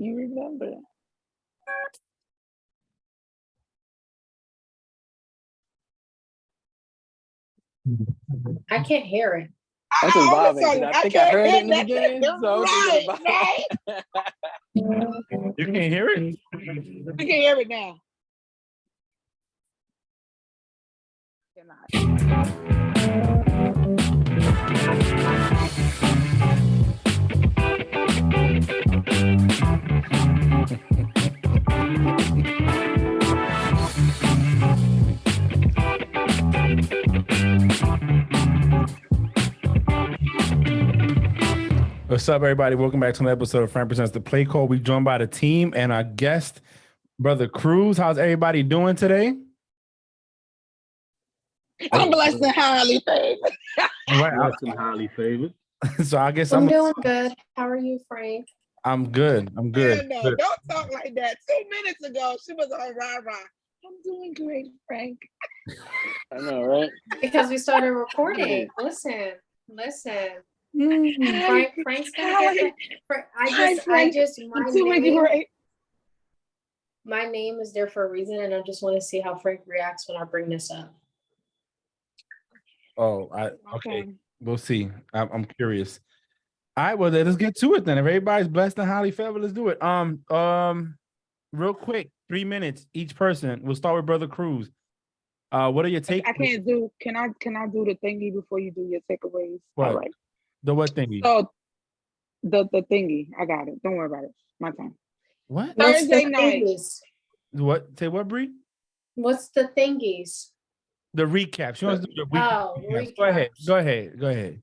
You remember. I can't hear it. That's involving. I think I heard it in the beginning. So right. You can't hear it? We can hear it now. What's up, everybody? Welcome back to another episode of Frank Presents the Play Call. We're joined by the team and our guest, Brother Cruz. How's everybody doing today? I'm blessed and highly favored. Right. And highly favored. So I guess I'm doing good. How are you, Frank? I'm good. I'm good. No, Good. don't talk like that. 2 minutes ago, she was on rah-rah. I'm doing great, Frank. I know, right? Because we started recording. Listen. Frank's gonna get that. I just my name is there for a reason, and I just want to see how Frank reacts when I bring this up. Oh, okay. We'll see. I'm curious. All right, well, let's get to it then. If everybody's blessed and highly favored, let's do it. Real quick, 3 minutes each person. We'll start with Brother Cruz. What are your takeaways? I can't do. Can I do the thingy before you do your takeaways? What? All right. The what thingy? So the thingy. I got it. Don't worry about it. My time. What? Thursday night. What? Say what, Bree? What's the thingies? The recap. She wants to do the recap. Recaps. Go ahead.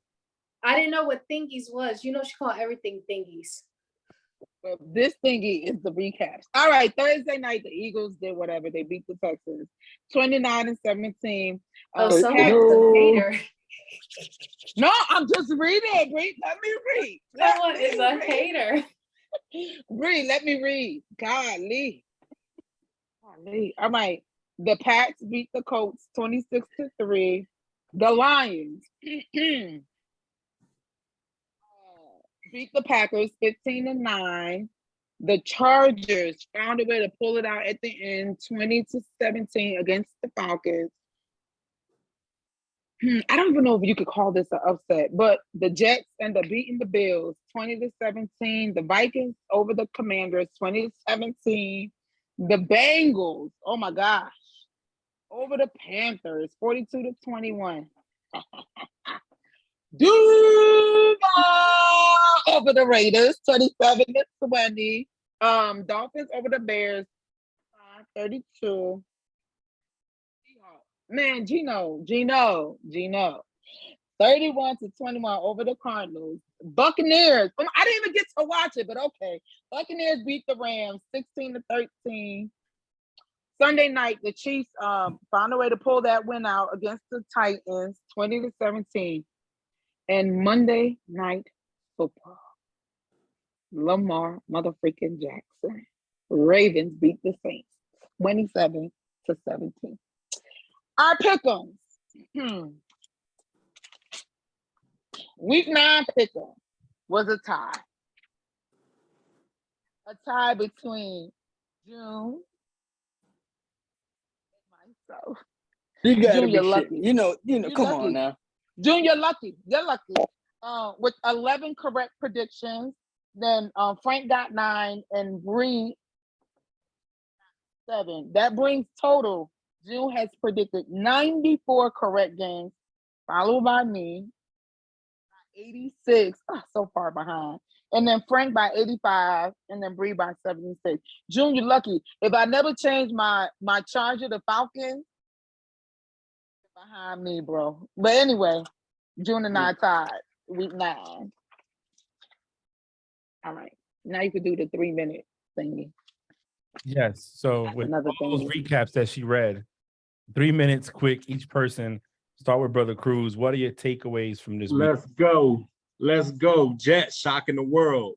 I didn't know what thingies was. You know, she called everything thingies. Well, this thingy is the recaps. All right, Thursday night, the Eagles did whatever. They beat the Texans 29-17. Someone's a hater. No, I'm just reading, Bree. Let me read. Someone is a hater. Bree, let me read. Golly. All right. The Pats beat the Colts 26-3. The Lions beat the Packers 15-9. The Chargers found a way to pull it out at the end, 20-17 against the Falcons. I don't even know if you could call this an upset, but the Jets end up beating the Bills 20-17. The Vikings over the Commanders 20-17. The Bengals, oh my gosh, over the Panthers 42-21. Duval over the Raiders 27-20. Dolphins over the Bears 32. Man, Gino 31-21 over the Cardinals. Buccaneers, I didn't even get to watch it, but okay. Buccaneers beat the Rams 16-13. Sunday night, the Chiefs found a way to pull that win out against the Titans 20-17. And Monday night football, Lamar motherfucking Jackson. Ravens beat the Saints 27-17. Our pick'ems. Week 9 pick'em was a tie. A tie between June and myself. You gotta June, be you're lucky. lucky. You know, come lucky. on now. June, you're lucky. With 11 correct predictions. Then Frank got 9 and Bree 7. That brings total. June has predicted 94 correct games, followed by me, 86. So far behind. And then Frank by 85, and then Bree by 76. June, you're lucky. If I never change my Charger to Falcons, behind me, bro. But anyway, June and I tied. Week 9. All right. Now you can do the 3-minute thingy. Yes. So with all those recaps that she read, 3 minutes quick, each person. Start with Brother Cruz. What are your takeaways from this week? Let's go. Jets shocking the world.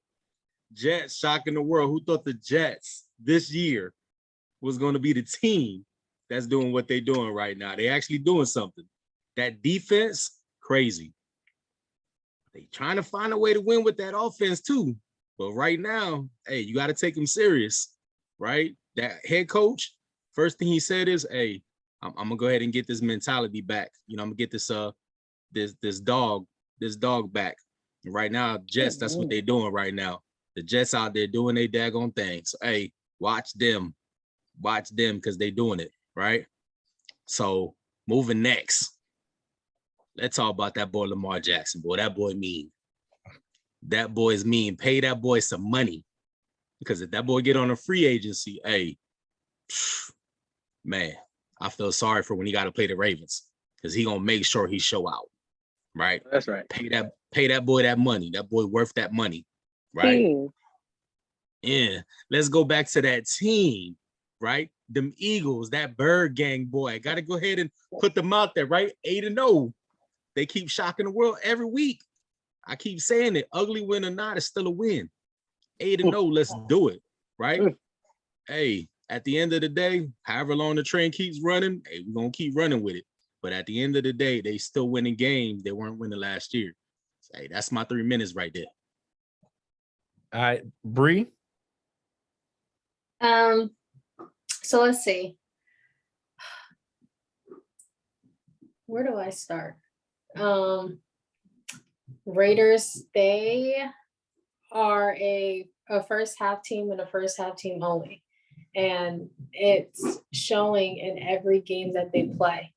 Who thought the Jets this year was going to be the team that's doing what they're doing right now? They actually doing something. That defense, crazy. They trying to find a way to win with that offense too. But right now, hey, you got to take him serious, right? That head coach, first thing he said is, hey, I'm gonna go ahead and get this mentality back. You know, I'm gonna get this this dog back. And right now, Jets, that's what they're doing right now. The Jets out there doing their daggone thing. So hey, watch them because they doing it, right? So moving next. Let's talk about that boy Lamar Jackson. Boy, that boy mean. That boy is mean. Pay that boy some money. Because if that boy get on a free agency, hey, man, I feel sorry for when he got to play the Ravens. Because he gonna make sure he show out. Right? That's right. Pay that boy that money. That boy worth that money. Right? Yeah. Let's go back to that team, right? Them Eagles, that Bird Gang boy. I gotta go ahead and put them out there, right? 8-0. They keep shocking the world every week. I keep saying it. Ugly win or not, it's still a win. 8-0, let's do it, right? Hey, at the end of the day, however long the train keeps running, hey, we're gonna keep running with it. But at the end of the day, they still winning games they weren't winning last year. So, hey, that's my 3 minutes right there. All right, Bree. So let's see. Where do I start? Raiders, they are a first half team and a first half team only. And it's showing in every game that they play.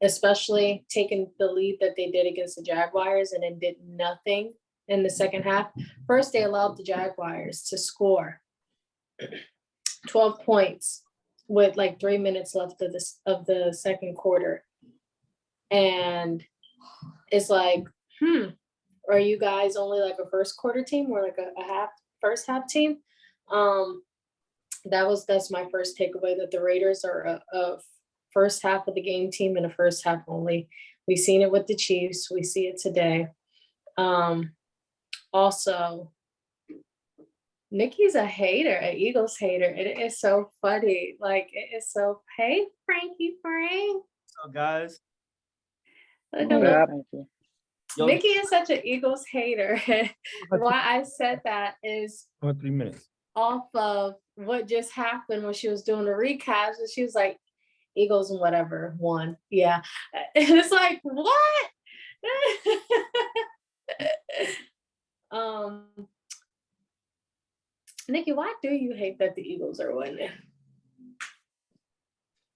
Especially taking the lead that they did against the Jaguars and then did nothing in the second half. First, they allowed the Jaguars to score 12 points with like 3 minutes left of the second quarter. And it's like, are you guys only like a first quarter team or like a first half team? That's my first takeaway, that the Raiders are a first half of the game team and a first half only. We've seen it with the Chiefs. We see it today. Also, Nikki's a hater, an Eagles hater. It is so funny. Like, it is so, hey, Frankie Frank. So guys. Nikki is such an Eagles hater. Why I said that is 3 minutes off of what just happened when she was doing the recaps, and she was like, Eagles and whatever won. Yeah. And it's like, what? Nikki, why do you hate that the Eagles are winning?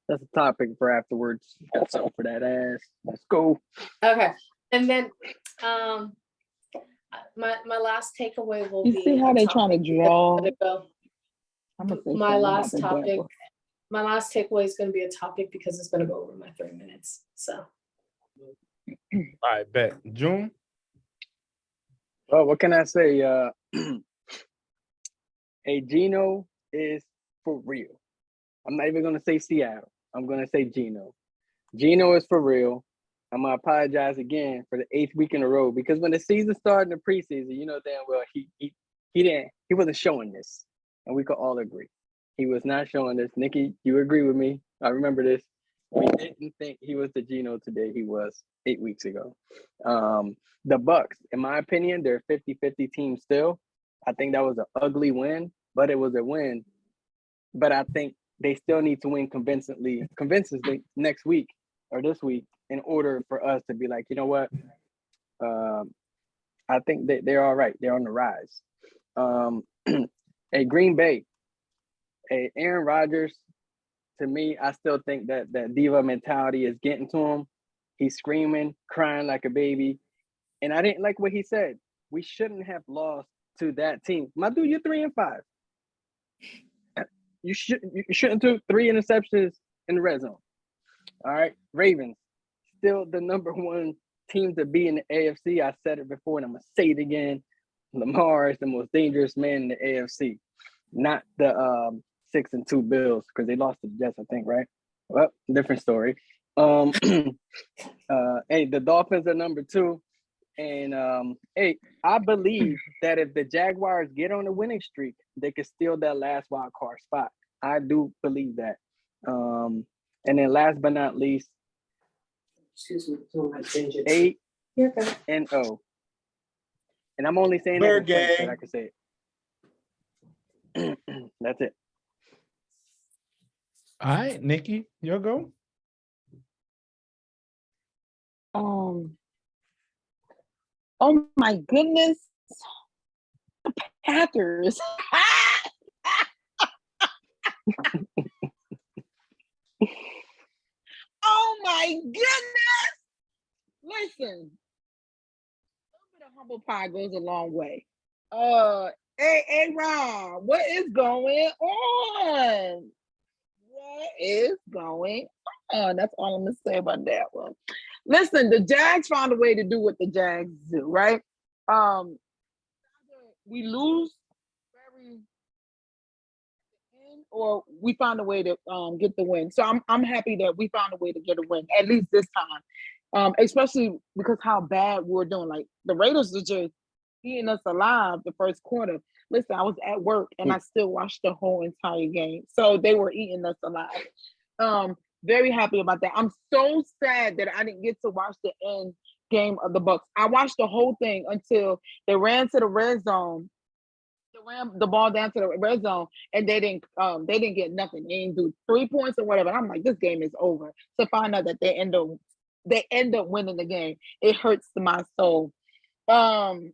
That's a topic for afterwards. That's all for that ass. Let's go. Okay. And then my last takeaway will be. You see how they trying to draw? My last topic. My last takeaway is going to be a topic because it's going to go over my 3 minutes. So. All right, bet. June. Well, what can I say? Hey, Gino is for real. I'm not even gonna say Seattle. I'm gonna say Gino. Gino is for real. I'm gonna apologize again for the 8th week in a row, because when the season started in the preseason, you know damn well he wasn't showing this, and we could all agree he was not showing this. Nikki, you agree with me? I remember this. We didn't think he was the Gino today he was 8 weeks ago. The Bucks, in my opinion, they're a 50-50 team still. I think that was an ugly win, but it was a win. But I think they still need to win convincingly next week or this week in order for us to be like, you know what? I think they're all right. They're on the rise. Green Bay, Aaron Rodgers, to me, I still think that diva mentality is getting to him. He's screaming, crying like a baby. And I didn't like what he said. We shouldn't have lost to that team. My dude, you're 3-5. You shouldn't do 3 interceptions in the red zone. All right. Ravens, still the number 1 team to be in the AFC. I said it before and I'm gonna say it again. Lamar is the most dangerous man in the AFC, not the 6-2 Bills, because they lost to the Jets, I think, right? Well, different story. The Dolphins are number 2. And I believe that if the Jaguars get on a winning streak, they could steal that last wild card spot. I do believe that. And then last but not least, 8-0. And I'm only saying Bird that with Frank, gang. but I can say it. That's it. All right, Nikki, your go. Oh my goodness. Packers. Oh my goodness. Listen. A little bit of humble pie goes a long way. Hey, Ron, what is going on? What is going on? That's all I'm gonna say about that one. Listen, the Jags found a way to do what the Jags do, right? We lose very or we found a way to get the win. So I'm happy that we found a way to get a win, at least this time. Especially because how bad we're doing. Like the Raiders are just eating us alive the first quarter. Listen, I was at work and I still watched the whole entire game. So they were eating us alive. Very happy about that. I'm so sad that I didn't get to watch the end game of the Bucks. I watched the whole thing until they ran to the red zone. They ran the ball down to the red zone and they didn't get nothing. They didn't do 3 points or whatever. I'm like, this game is over. To find out that they end up winning the game, it hurts my soul. I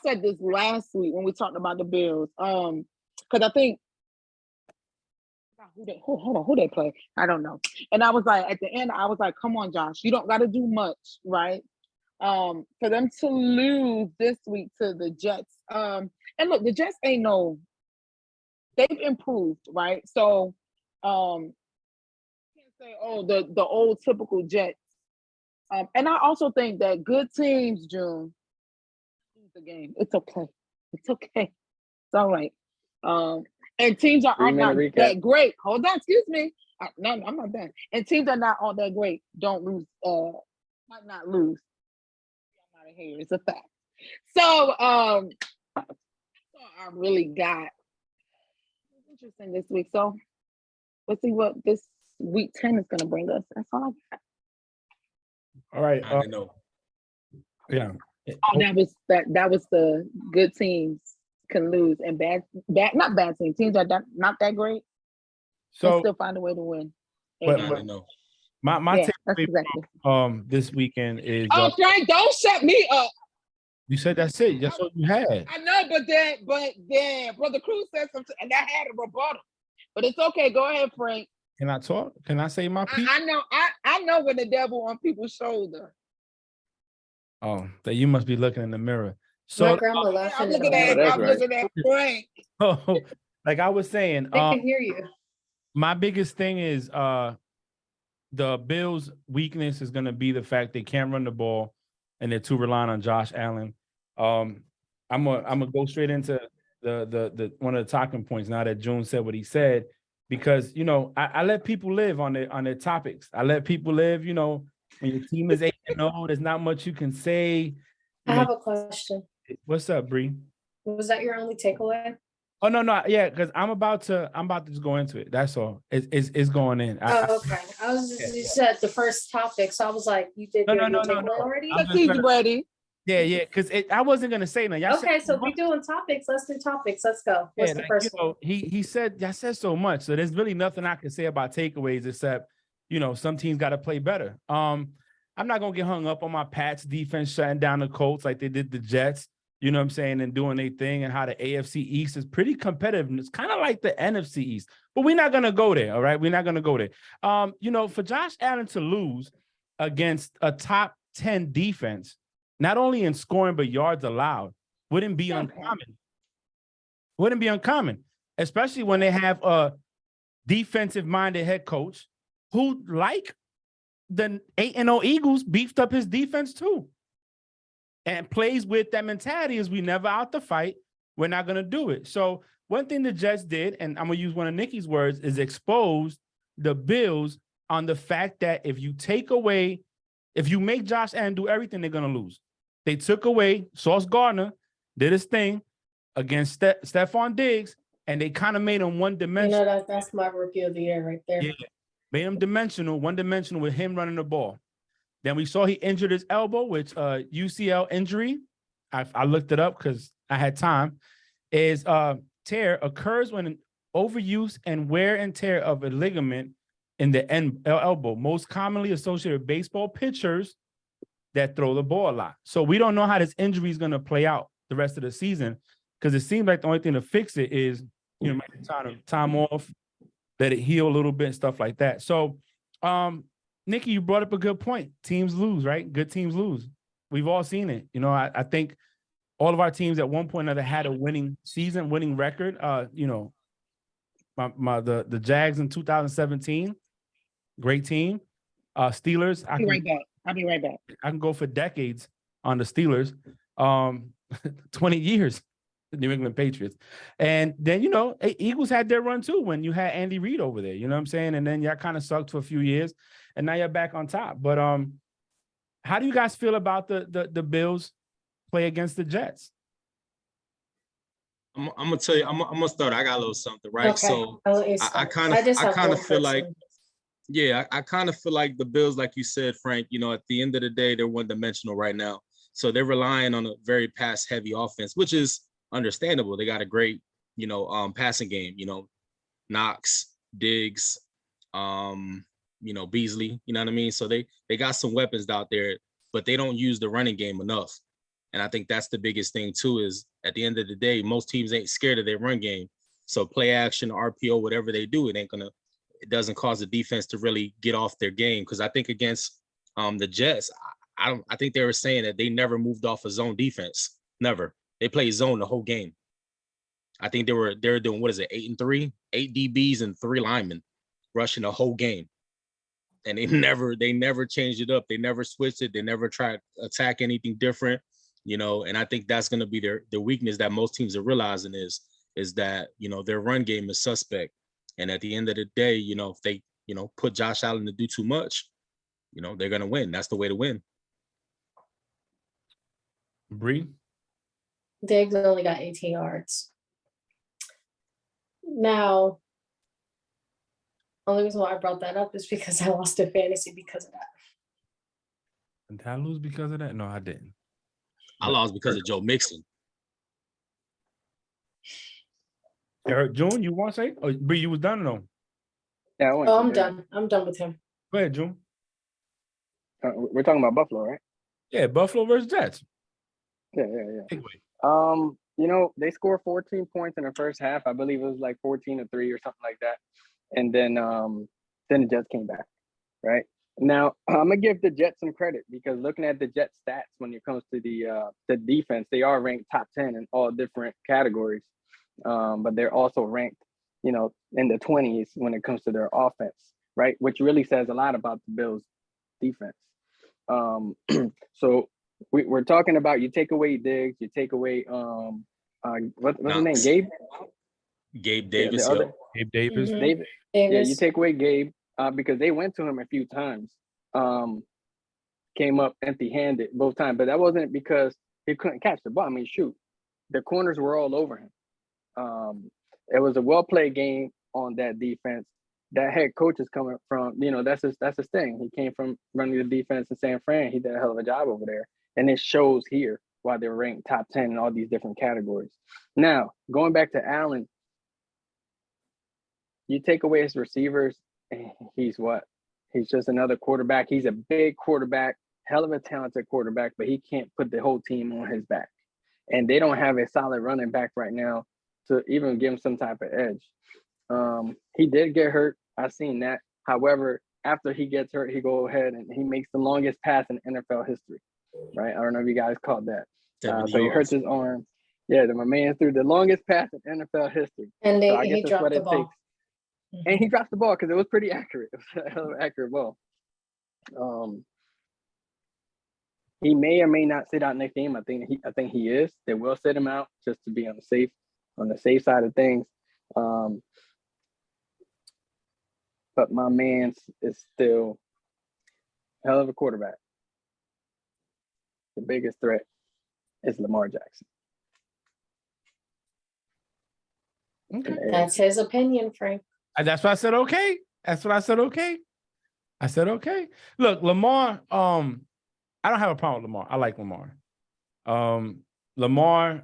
said this last week when we talked about the Bills. Because I think who they play? I don't know. And I was like, at the end, I was like, come on, Josh, you don't got to do much, right? For them to lose this week to the Jets. And look, the Jets they've improved, right? So can't say, oh, the old typical Jets. And I also think that good teams, June, lose the game. It's okay. It's okay. It's all right. And teams are not that great. Hold on, excuse me. No, I'm not done. And teams are not all that great. Don't lose. Might not lose. I'm not a hater. It's a fact. So I really got interesting this week. So let's see what this week 10 is going to bring us. That's all I got. All right. I know. Yeah. Oh, that was the good teams can lose and not bad teams are not that great. So still find a way to win. But I know. My that's exactly. This weekend is Frank, don't shut me up. You said that's it. That's what you had. I know, but then Brother Cruz said something and that had a rebuttal. But it's okay. Go ahead, Frank. Can I talk? Can I say my piece? I know when the devil on people's shoulder. Oh, that you must be looking in the mirror. So my grandma laughing. I'm looking at Frank. Oh, like I was saying, they can hear you. My biggest thing is the Bills' weakness is going to be the fact they can't run the ball and they're too reliant on Josh Allen. I'm gonna go straight into the one of the talking points now that June said what he said, because I let people live on their topics. I let people live. When your team is 8-0, there's not much you can say. I have a question. What's up, Bree? Was that your only takeaway? Oh no, yeah, because I'm about to just go into it. That's all. It's going in. Okay. I was just you said the first topic, so I was like, you did your takeaway already? He's ready. Yeah, because I wasn't gonna say nothing. Okay, so we doing topics. Let's do topics. Let's go. What's the first one? He said, I said so much, so there's really nothing I can say about takeaways except some teams got to play better. I'm not gonna get hung up on my Pats defense shutting down the Colts like they did the Jets. You know what I'm saying, and doing their thing, and how the AFC East is pretty competitive. And it's kind of like the NFC East, but we're not gonna go there. All right, we're not gonna go there. For Josh Allen to lose against a top 10 defense, not only in scoring but yards allowed, wouldn't be uncommon. Wouldn't be uncommon, especially when they have a defensive-minded head coach who, like the 8-0 Eagles, beefed up his defense too. And plays with that mentality is we never out the fight. We're not going to do it. So one thing the Jets did, and I'm going to use one of Nikki's words, is expose the Bills on the fact that if you make Josh Allen do everything, they're going to lose. They took away Sauce Gardner, did his thing against Stephon Diggs, and they kind of made him one-dimensional. That's my rookie of the year right there. Yeah, made him one-dimensional with him running the ball. Then we saw he injured his elbow, which UCL injury. I looked it up because I had time. Is tear occurs when an overuse and wear and tear of a ligament in the elbow, most commonly associated with baseball pitchers that throw the ball a lot. So we don't know how this injury is going to play out the rest of the season, because it seems like the only thing to fix it is, you know, time off, let it heal a little bit and stuff like that. So, Nikki, you brought up a good point. Teams lose, right? Good teams lose. We've all seen it. You know, I think all of our teams at one point or another had a winning season, winning record. You know, the Jags in 2017, great team. Steelers, I'll be right back. I can go for decades on the Steelers. 20 years, the New England Patriots. And then, you know, Eagles had their run too when you had Andy Reid over there, you know what I'm saying? And then y'all kind of sucked for a few years and now you're back on top. But how do you guys feel about the Bills play against the Jets? I'm gonna tell you, I'm gonna start. I got a little something, right? Okay. So I kind of feel like, yeah, I kind of feel like the Bills, like you said, Frank, you know, at the end of the day, they're one-dimensional right now. So they're relying on a very pass-heavy offense, which is understandable. They got a great, you know, passing game, you know, Knox, Diggs, you know, Beasley, you know what I mean? So they got some weapons out there, but they don't use the running game enough. And I think that's the biggest thing too, is at the end of the day, most teams ain't scared of their run game. So play action, RPO, whatever they do, it doesn't cause the defense to really get off their game. Because I think against the Jets, I think they were saying that they never moved off a zone defense. Never. They played zone the whole game. I think they were doing, what is it, 8-3, 8 DBs and 3 linemen rushing the whole game. And they never changed it up. They never switched it. They never tried to attack anything different, you know. And I think that's going to be their weakness that most teams are realizing is that, you know, their run game is suspect. And at the end of the day, you know, if they, you know, put Josh Allen to do too much, you know, they're going to win. That's the way to win. Bree? Diggs only got 18 yards. Now, only reason why I brought that up is because I lost a fantasy because of that. Did I lose because of that? No, I didn't. I lost because of Joe Mixon. Eric June, you want to say? Oh, Bree, you was done or no? Yeah, I'm done. I'm done with him. Go ahead, June. We're talking about Buffalo, right? Yeah, Buffalo versus Jets. Yeah. You know, they scored 14 points in the first half. I believe it was like 14-3 or something like that. And then the Jets came back, right? Now, I'm going to give the Jets some credit because looking at the Jets stats when it comes to the defense, they are ranked top 10 in all different categories. But they're also ranked, you know, in the 20s when it comes to their offense, right? Which really says a lot about the Bills' defense. So we're talking about, you take away Diggs, you take away what's his name? Gabe Davis. Yeah, Gabe Davis. Mhm. Davis. Yeah, you take away Gabe because they went to him a few times. Came up empty-handed both times, but that wasn't because he couldn't catch the ball. I mean, shoot, the corners were all over him. It was a well-played game on that defense. That head coach is coming from, you know, that's his thing. He came from running the defense in San Fran. He did a hell of a job over there. And it shows here why they're ranked top 10 in all these different categories. Now, going back to Allen, you take away his receivers, he's what? He's just another quarterback. He's a big quarterback, hell of a talented quarterback, but he can't put the whole team on his back. And they don't have a solid running back right now to even give him some type of edge. He did get hurt. I've seen that. However, after he gets hurt, he go ahead and he makes the longest pass in NFL history, right? I don't know if you guys caught that. So he hurts his arm. Yeah, my man threw the longest pass in NFL history. And so I guess he dropped the ball. And he dropped the ball because it was pretty accurate. It was a hell of an accurate ball. He may or may not sit out next game. I think he is. They will sit him out just to be on the safe side of things. But my man is still a hell of a quarterback. The biggest threat is Lamar Jackson. Okay. That's his opinion, Frank. That's why I said okay. That's what I said. Okay. I said, okay. Look, Lamar, I don't have a problem with Lamar. I like Lamar. Lamar,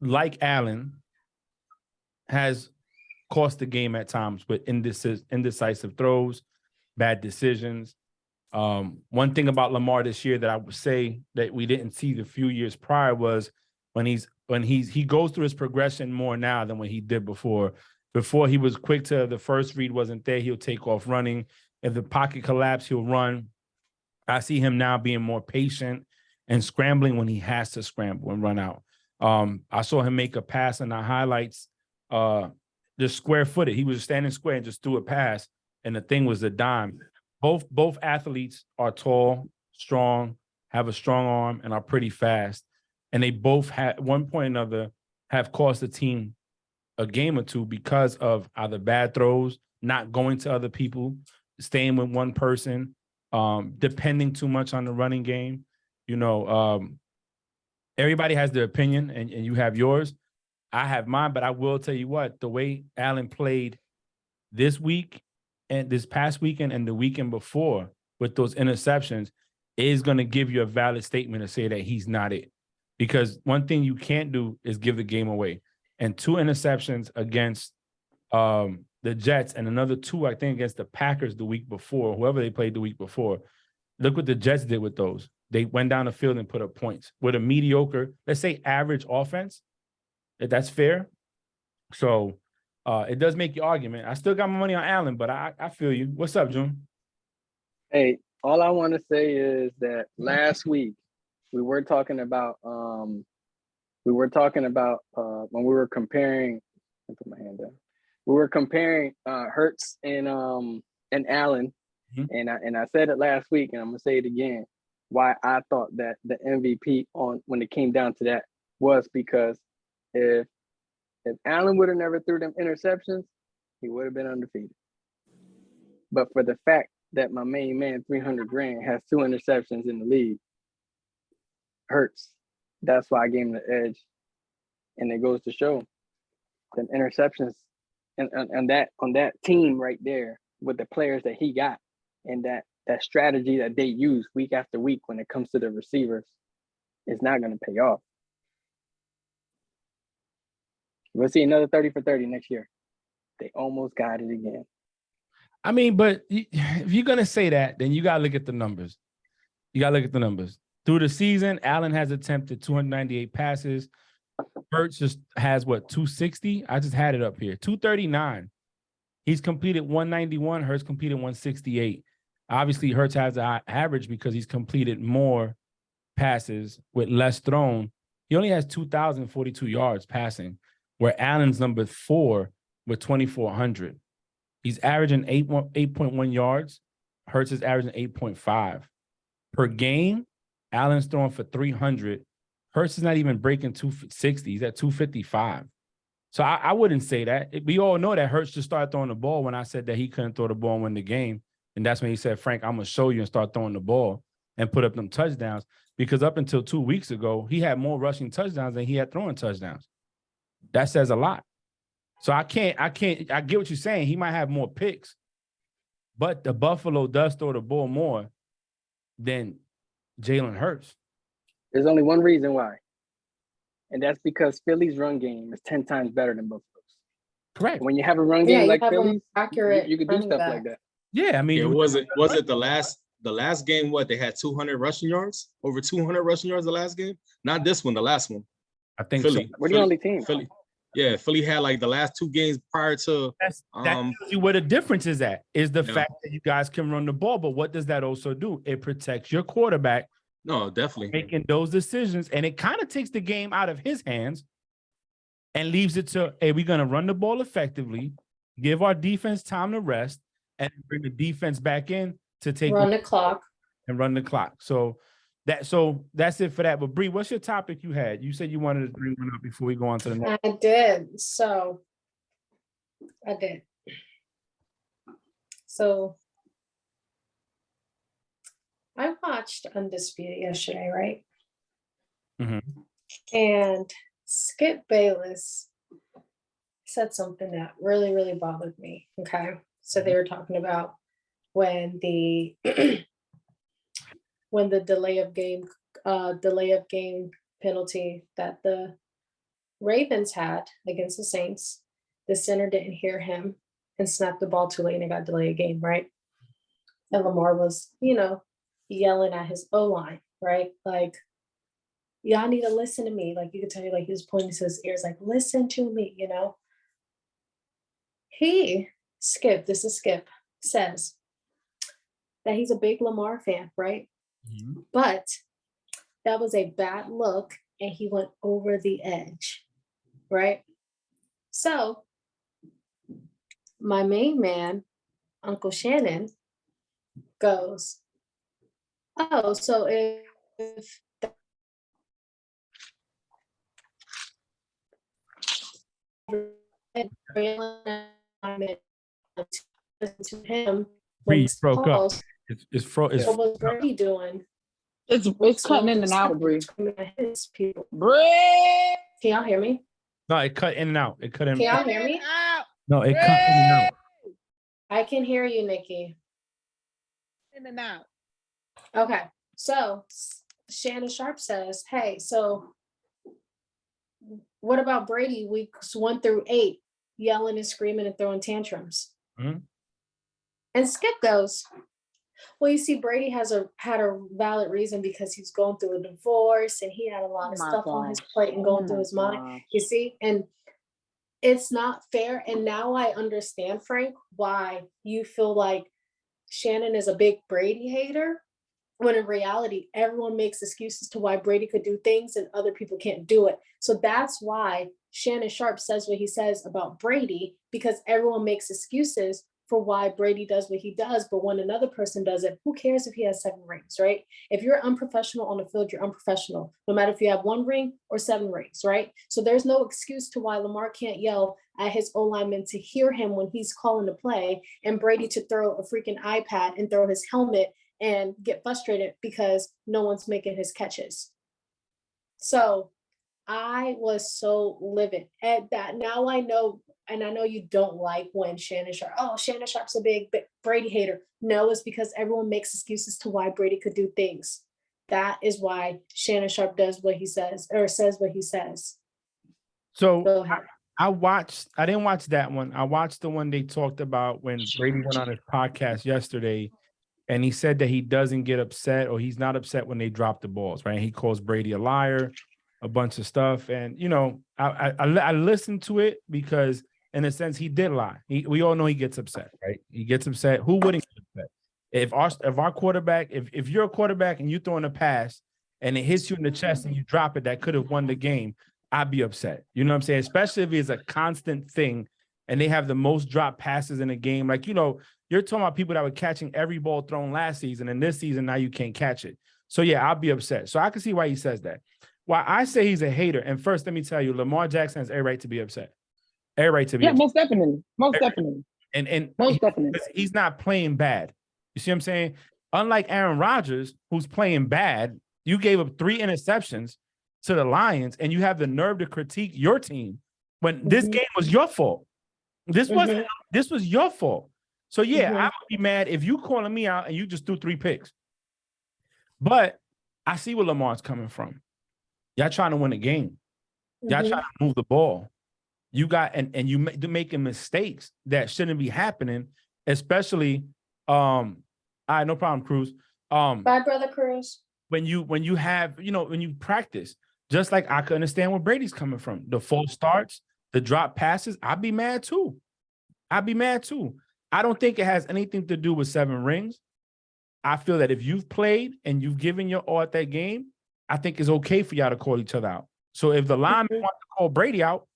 like Allen, has cost the game at times with indecisive throws, bad decisions. One thing about Lamar this year that I would say that we didn't see the few years prior was when he goes through his progression more now than when he did before. Before, he was quick to the first read wasn't there, he'll take off running. If the pocket collapse, he'll run. I see him now being more patient and scrambling when he has to scramble and run out. I saw him make a pass in the highlights, just square-footed. He was standing square and just threw a pass, and the thing was a dime. Both athletes are tall, strong, have a strong arm, and are pretty fast. And they both at one point or another have cost the team a game or two because of either bad throws, not going to other people, staying with one person, depending too much on the running game. You know, everybody has their opinion, and you have yours. I have mine, but I will tell you what, the way Allen played this week and this past weekend and the weekend before with those interceptions is going to give you a valid statement to say that he's not it. Because one thing you can't do is give the game away. And 2 interceptions against the Jets and another 2, I think, against the Packers the week before, whoever they played the week before. Look what the Jets did with those. They went down the field and put up points with a mediocre, let's say average offense. If that's fair. So it does make your argument. I still got my money on Allen, but I feel you. What's up, June? Hey, all I want to say is that last week we were talking about when we were comparing. I put my hand down. We were comparing Hurts and Allen, and I said it last week, and I'm gonna say it again. Why I thought that the MVP when it came down to that was because if Allen would have never threw them interceptions, he would have been undefeated. But for the fact that my main man, 300 grand, has 2 interceptions in the league, Hurts. That's why I gave him the edge. And it goes to show them interceptions and on that team right there with the players that he got and that strategy that they use week after week when it comes to the receivers is not going to pay off. We'll see another 30 for 30 next year. They almost got it again. I mean, but if you're going to say that, then you got to look at the numbers. Through the season, Allen has attempted 298 passes. Hurts just has, 260? I just had it up here. 239. He's completed 191. Hurts completed 168. Obviously, Hurts has an average because he's completed more passes with less thrown. He only has 2,042 yards passing, where Allen's number 4 with 2,400. He's averaging 8.1 yards. Hurts is averaging 8.5. Per game, Allen's throwing for 300. Hurts is not even breaking 260. He's at 255. So I wouldn't say that. We all know that Hurts just started throwing the ball when I said that he couldn't throw the ball and win the game. And that's when he said, Frank, I'm going to show you and start throwing the ball and put up them touchdowns. Because up until 2 weeks ago, he had more rushing touchdowns than he had throwing touchdowns. That says a lot. So I get what you're saying. He might have more picks, but the Buffalo does throw the ball more than Jalen Hurts. There's only one reason why. And that's because Philly's run game is 10 times better than Buffalo's. Correct. When you have a run game like Philly's, accurate, you can do stuff like that. Yeah, I mean, was it the last game? What, they had 200 rushing yards, over 200 rushing yards the last game? Not this one, the last one. I think Philly. We're the only team. Philly. Yeah, Philly had like the last 2 games prior to. That tells you where the difference is at, is the fact that you guys can run the ball. But what does that also do? It protects your quarterback. No, definitely. Making those decisions. And it kind of takes the game out of his hands and leaves it to, hey, we're going to run the ball effectively, give our defense time to rest, and bring the defense back in to run the clock. So that's it for that. But Bree, what's your topic you had? You said you wanted to bring one up before we go on to the next. I did. So I watched Undisputed yesterday, right? Mm-hmm. And Skip Bayless said something that really, really bothered me. Okay. So they were talking about when the when the delay of game penalty that the Ravens had against the Saints, the center didn't hear him and snapped the ball too late and it got delayed a game, right? And Lamar was, yelling at his O-line, right? Like, y'all need to listen to me. Like, you could tell, like, he was pointing to his ears, like, listen to me, Skip says that he's a big Lamar fan, right? Mhm. But that was a bad look and he went over the edge, right? So my main man, Uncle Shannon, goes, oh, so if to him when Bree, it's broke up. calls, It's what was Brady doing? It's cutting in and out, Bree. His people. Bree! Can y'all hear me? No, it cut in and out. It cut in. Can y'all hear me? No, it cut in and out. I can hear you, Nikki. In and out. Okay, so Shannon Sharp says, hey, so what about Brady weeks 1 through 8, yelling and screaming and throwing tantrums? Mhm. And Skip goes, well, you see, Brady had a valid reason because he's going through a divorce and he had a lot of stuff on his plate and going through his mind. You see, and it's not fair. And now I understand, Frank, why you feel like Shannon is a big Brady hater, when in reality, everyone makes excuses to why Brady could do things and other people can't do it. So that's why Shannon Sharp says what he says about Brady, because everyone makes excuses for why Brady does what he does. But when another person does it, who cares if he has 7 rings, right? If you're unprofessional on the field, you're unprofessional, no matter if you have 1 ring or 7 rings, right? So there's no excuse to why Lamar can't yell at his O-lineman to hear him when he's calling the play, and Brady to throw a freaking iPad and throw his helmet and get frustrated because no one's making his catches. So I was so livid at that. Now I know, and I know you don't like when Shannon Sharp's a big Brady hater. No, it's because everyone makes excuses to why Brady could do things. That is why Shannon Sharp does what he says, or says what he says. So I didn't watch that one. I watched the one they talked about when Brady went on his podcast yesterday. And he said that he doesn't get upset, or he's not upset when they drop the balls, right? He calls Brady a liar, a bunch of stuff. And, I listened to it because in a sense he did lie. We all know he gets upset, right? He gets upset. Who wouldn't get upset? If our quarterback, if you're a quarterback and you throwing a pass and it hits you in the chest and you drop it, that could have won the game, I'd be upset. You know what I'm saying? Especially if it's a constant thing and they have the most drop passes in a game. Like, you're talking about people that were catching every ball thrown last season, and this season now you can't catch it. So yeah, I'll be upset. So I can see why he says that. Why I say he's a hater. And first, let me tell you, Lamar Jackson has every right to be upset. Every right to be upset. Most definitely. Most definitely. And most definitely. He's not playing bad. You see what I'm saying? Unlike Aaron Rodgers, who's playing bad, you gave up 3 interceptions to the Lions, and you have the nerve to critique your team when this game was your fault. This was your fault. So yeah, I would be mad if you calling me out and you just threw 3 picks. But I see where Lamar's coming from. Y'all trying to win a game. Y'all trying to move the ball. You got and you making mistakes that shouldn't be happening, especially all right, no problem, Cruz. Bye, brother Cruz. When you have, when you practice, just like I could understand where Brady's coming from. The false starts, the drop passes, I'd be mad too. I don't think it has anything to do with 7 rings. I feel that if you've played and you've given your all at that game, I think it's okay for y'all to call each other out. So if the lineman wants to call Brady out,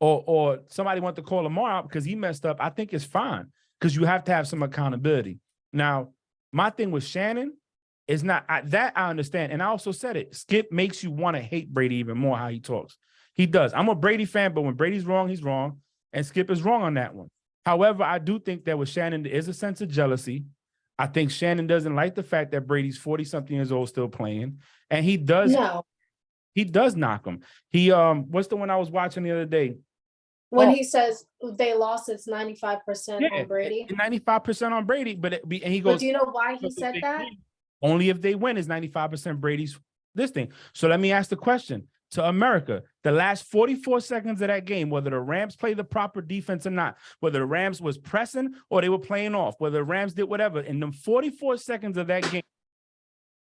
or somebody wants to call Lamar out because he messed up, I think it's fine because you have to have some accountability. Now, my thing with Shannon is not that I understand. And I also said it. Skip makes you want to hate Brady even more how he talks. He does. I'm a Brady fan, but when Brady's wrong, he's wrong. And Skip is wrong on that one. However, I do think that with Shannon, there is a sense of jealousy. I think Shannon doesn't like the fact that Brady's 40-something years old still playing. And he does knock him. He, what's the one I was watching the other day? When Oh. he says they lost, it's 95% Yeah, on Brady. 95% on Brady, and he But goes, do you know why he "If said they that? win, only if they win is 95% Brady's this thing." So let me ask the question to America. The last 44 seconds of that game, whether the Rams played the proper defense or not, whether the Rams was pressing or they were playing off, whether the Rams did whatever, in them 44 seconds of that game,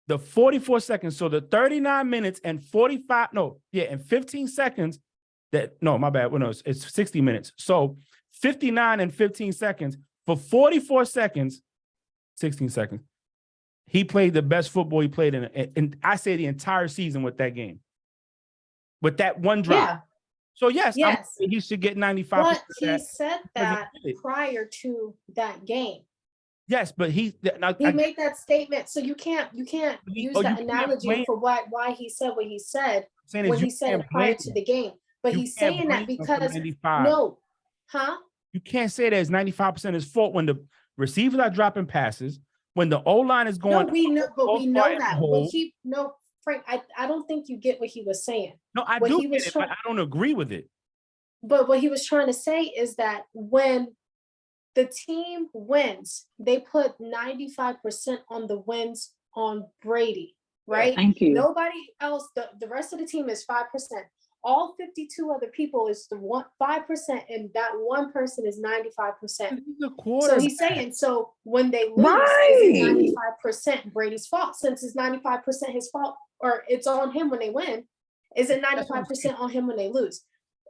the 44 seconds, so the 39 minutes and 15 seconds my bad. Well, no, it's 60 minutes. So 59 and 15 seconds for 44 seconds, 16 seconds. He played the best football he played in I say the entire season with that game. With that one drop. Yeah. So yes, Yes. he should get 95%. But he said because he that did it. prior to that game. Yes, but He made that statement. So you can't use you that can't analogy blame- for why he said what he said saying is when you he said can't it prior blame to him. the game. But You he's can't saying that blame him for because 95. You can't say that it's 95% his fault when the receivers are dropping passes, when the O-line is going. No, we know, but we know that. Hole. Frank, I don't think you get what he was saying. No, I What do he was get it, but I don't agree with it. But what he was trying to say is that when the team wins, they put 95% on the wins on Brady, right? Thank you. Nobody else, the rest of the team is 5%. All 52 other people is the 5%, and that one person is 95%. So he's saying, so when they lose, is it 95% Brady's fault? Since it's 95% his fault, or it's on him when they win, is it 95% on him when they lose?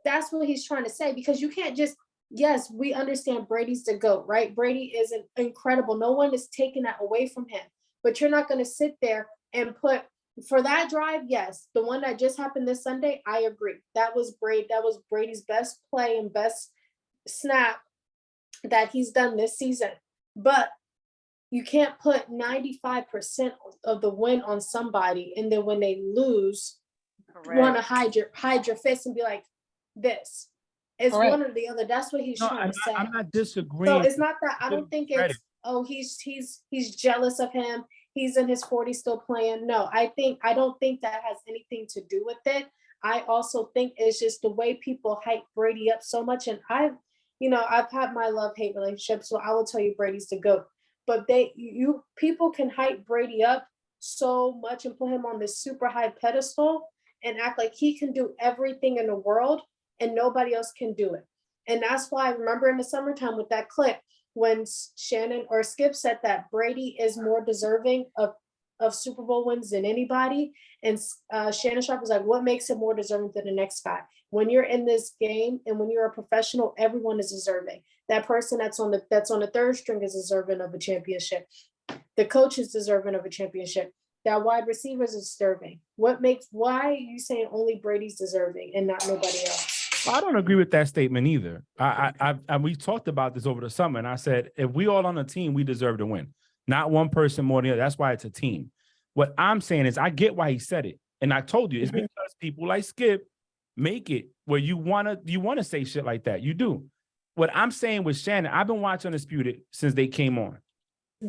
That's what he's trying to say, because you can't just, yes, we understand Brady's the GOAT, right? Brady is incredible. No one is taking that away from him, but you're not going to sit there and put, for that drive, yes, the one that just happened this Sunday, I agree. That was Brady's best play and best snap that he's done this season. But you can't put 95% of the win on somebody, and then when they lose, want to hide your fist and be like, this. It's one or the other. That's what he's trying to say. I'm not disagreeing. So it's not that, I don't think it's, oh, he's jealous of him. He's in his 40s still playing. No, I don't think that has anything to do with it. I also think it's just the way people hype Brady up so much. And I've had my love-hate relationship, so I will tell you Brady's the GOAT. But people can hype Brady up so much and put him on this super high pedestal and act like he can do everything in the world and nobody else can do it. And that's why I remember in the summertime with that clip when Shannon or Skip said that Brady is more deserving of Super Bowl wins than anybody. And Shannon Sharp was like, what makes him more deserving than the next guy? When you're in this game and when you're a professional, everyone is deserving. That person that's on the third string is deserving of a championship. The coach is deserving of a championship. That wide receiver is deserving. Why are you saying only Brady's deserving and not nobody else? I don't agree with that statement either. We talked about this over the summer, and I said, if we all on a team, we deserve to win. Not one person more than the other. That's why it's a team. What I'm saying is, I get why he said it, and I told you it's because people like Skip make it where you wanna say shit like that. You do. What I'm saying with Shannon, I've been watching Undisputed since they came on,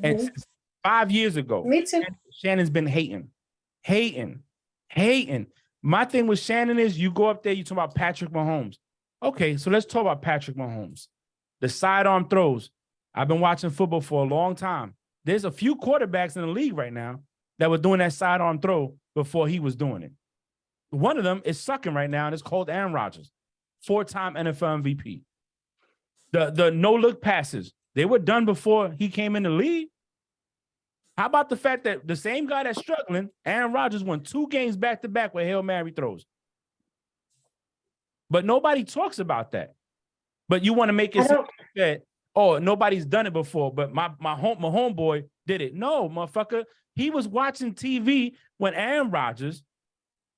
and since 5 years ago, me too. Shannon's been hating. My thing with Shannon is, you go up there, you talk about Patrick Mahomes. Okay, so let's talk about Patrick Mahomes. The sidearm throws. I've been watching football for a long time. There's a few quarterbacks in the league right now that were doing that sidearm throw before he was doing it. One of them is sucking right now, and it's called Aaron Rodgers, 4-time NFL MVP. The no-look passes, they were done before he came in the league. How about the fact that the same guy that's struggling, Aaron Rodgers, won 2 games back-to-back with Hail Mary throws? But nobody talks about that. But you want to make it seem that, oh, nobody's done it before, but my homeboy did it. No, motherfucker. He was watching TV when Aaron Rodgers,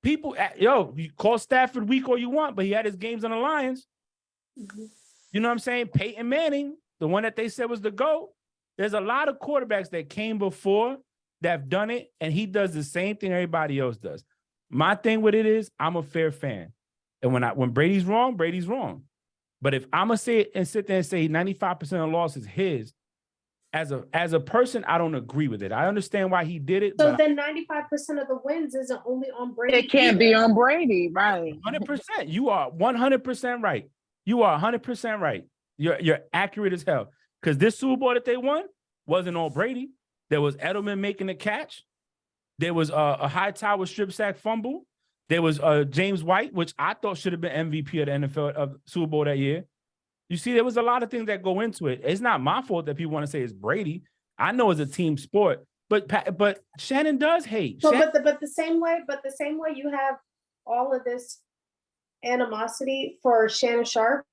you call Stafford weak all you want, but he had his games on the Lions. You know what I'm saying? Peyton Manning, the one that they said was the GOAT. There's a lot of quarterbacks that came before that have done it, and he does the same thing everybody else does. My thing with it is, I'm a fair fan. And when Brady's wrong, Brady's wrong. But if I'm going to say it and sit there and say 95% of the loss is his, as a person, I don't agree with it. I understand why he did it. So then 95% of the wins isn't only on Brady. It can't be on Brady, right? 100%. You are 100% right. You are 100% right. You're accurate as hell. Because this Super Bowl that they won wasn't all Brady. There was Edelman making a catch. There was a Hightower strip sack fumble. There was James White, which I thought should have been MVP of the NFL of Super Bowl that year. You see, there was a lot of things that go into it. It's not my fault that people want to say it's Brady. I know it's a team sport, but Shannon does hate. So, Shannon, but the same way you have all of this animosity for Shannon Sharp,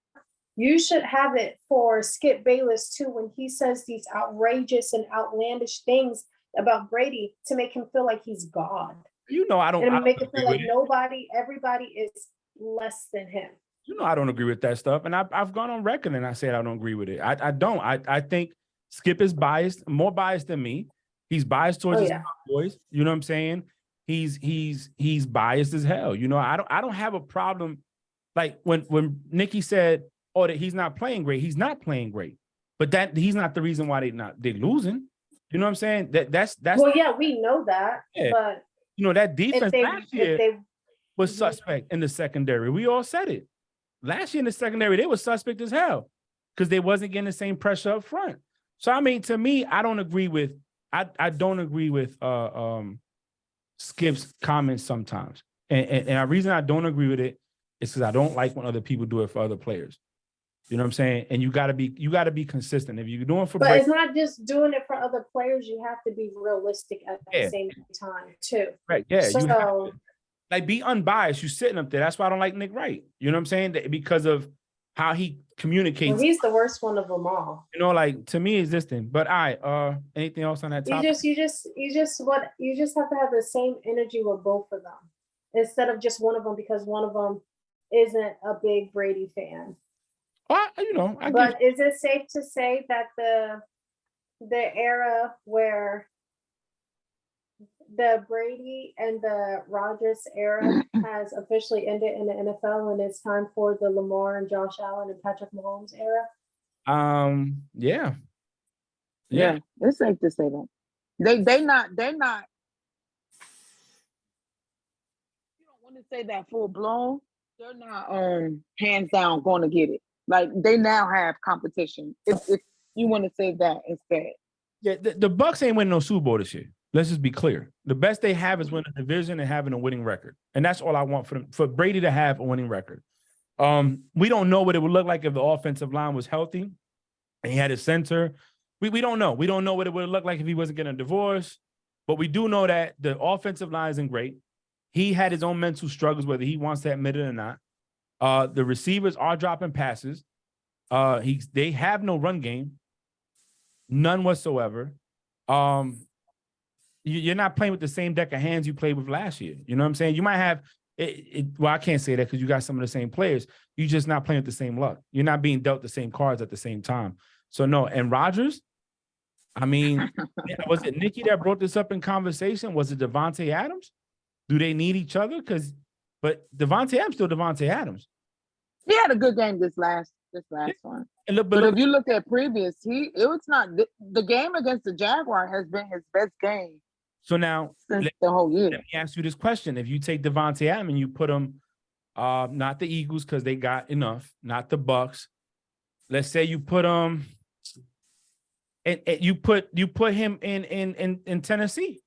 you should have it for Skip Bayless too when he says these outrageous and outlandish things about Brady to make him feel like he's God. you know, I don't. And I don't make it feel agree like with it. everybody is less than him. You know, I don't agree with that stuff, and I've gone on record and I said I don't agree with it. I don't. I think Skip is biased, more biased than me. He's biased towards his boys. You know what I'm saying? He's biased as hell. You know, I don't have a problem. Like when Nikki said, "Oh, that he's not playing great." He's not playing great, but that he's not the reason why they're losing. You know what I'm saying? That's Well, yeah, we know that, but you know that defense last year was Mhm. suspect in the secondary. We all said it. Last year in the secondary, they were suspect as hell because they wasn't getting the same pressure up front. So I mean, to me, I don't agree with Skip's comments sometimes. And the reason I don't agree with it is because I don't like when other people do it for other players. You know what I'm saying? And you gotta be consistent. If you're doing it for But it's not just doing it for other players, you have to be realistic at the same time too. Right. Yeah. So you have to, like, be unbiased. You're sitting up there. That's why I don't like Nick Wright. You know what I'm saying? Because of how he communicates. well, he's the worst one of them all. You know, like, to me, it's this thing. But anything else on that topic? You just have to have the same energy with both of them instead of just one of them because one of them isn't a big Brady fan. But is it safe to say that the era where the Brady and the Rodgers era has officially ended in the NFL and it's time for the Lamar and Josh Allen and Patrick Mahomes era? Yeah. Yeah, it's safe to say that. They're not. You don't want to say that full blown. They're not hands down going to get it. Like, they now have competition. If you want to say that instead. Yeah, the Bucs ain't winning no Super Bowl this year. Let's just be clear. The best they have is winning a division and having a winning record. And that's all I want for them, for Brady to have a winning record. We don't know what it would look like if the offensive line was healthy and he had a center. We don't know. We don't know what it would look like if he wasn't getting a divorce. But we do know that the offensive line isn't great. He had his own mental struggles, whether he wants to admit it or not. The receivers are dropping passes. They have no run game. None whatsoever. You're not playing with the same deck of hands you played with last year. You know what I'm saying? You might have well, I can't say that because you got some of the same players. You're just not playing with the same luck. You're not being dealt the same cards at the same time. So no, and Rodgers, I mean, was it Nikki that brought this up in conversation? Was it Devontae Adams? Do they need each other? But Devontae Adams still Devontae Adams. He had a good game this last one. And look, but if you look at previous, it was not the game against the Jaguar has been his best game. So now since the whole year. Let me ask you this question: if you take Devontae Adams and you put him, not the Eagles because they got enough, not the Bucks. Let's say you put him, and you put him in Tennessee.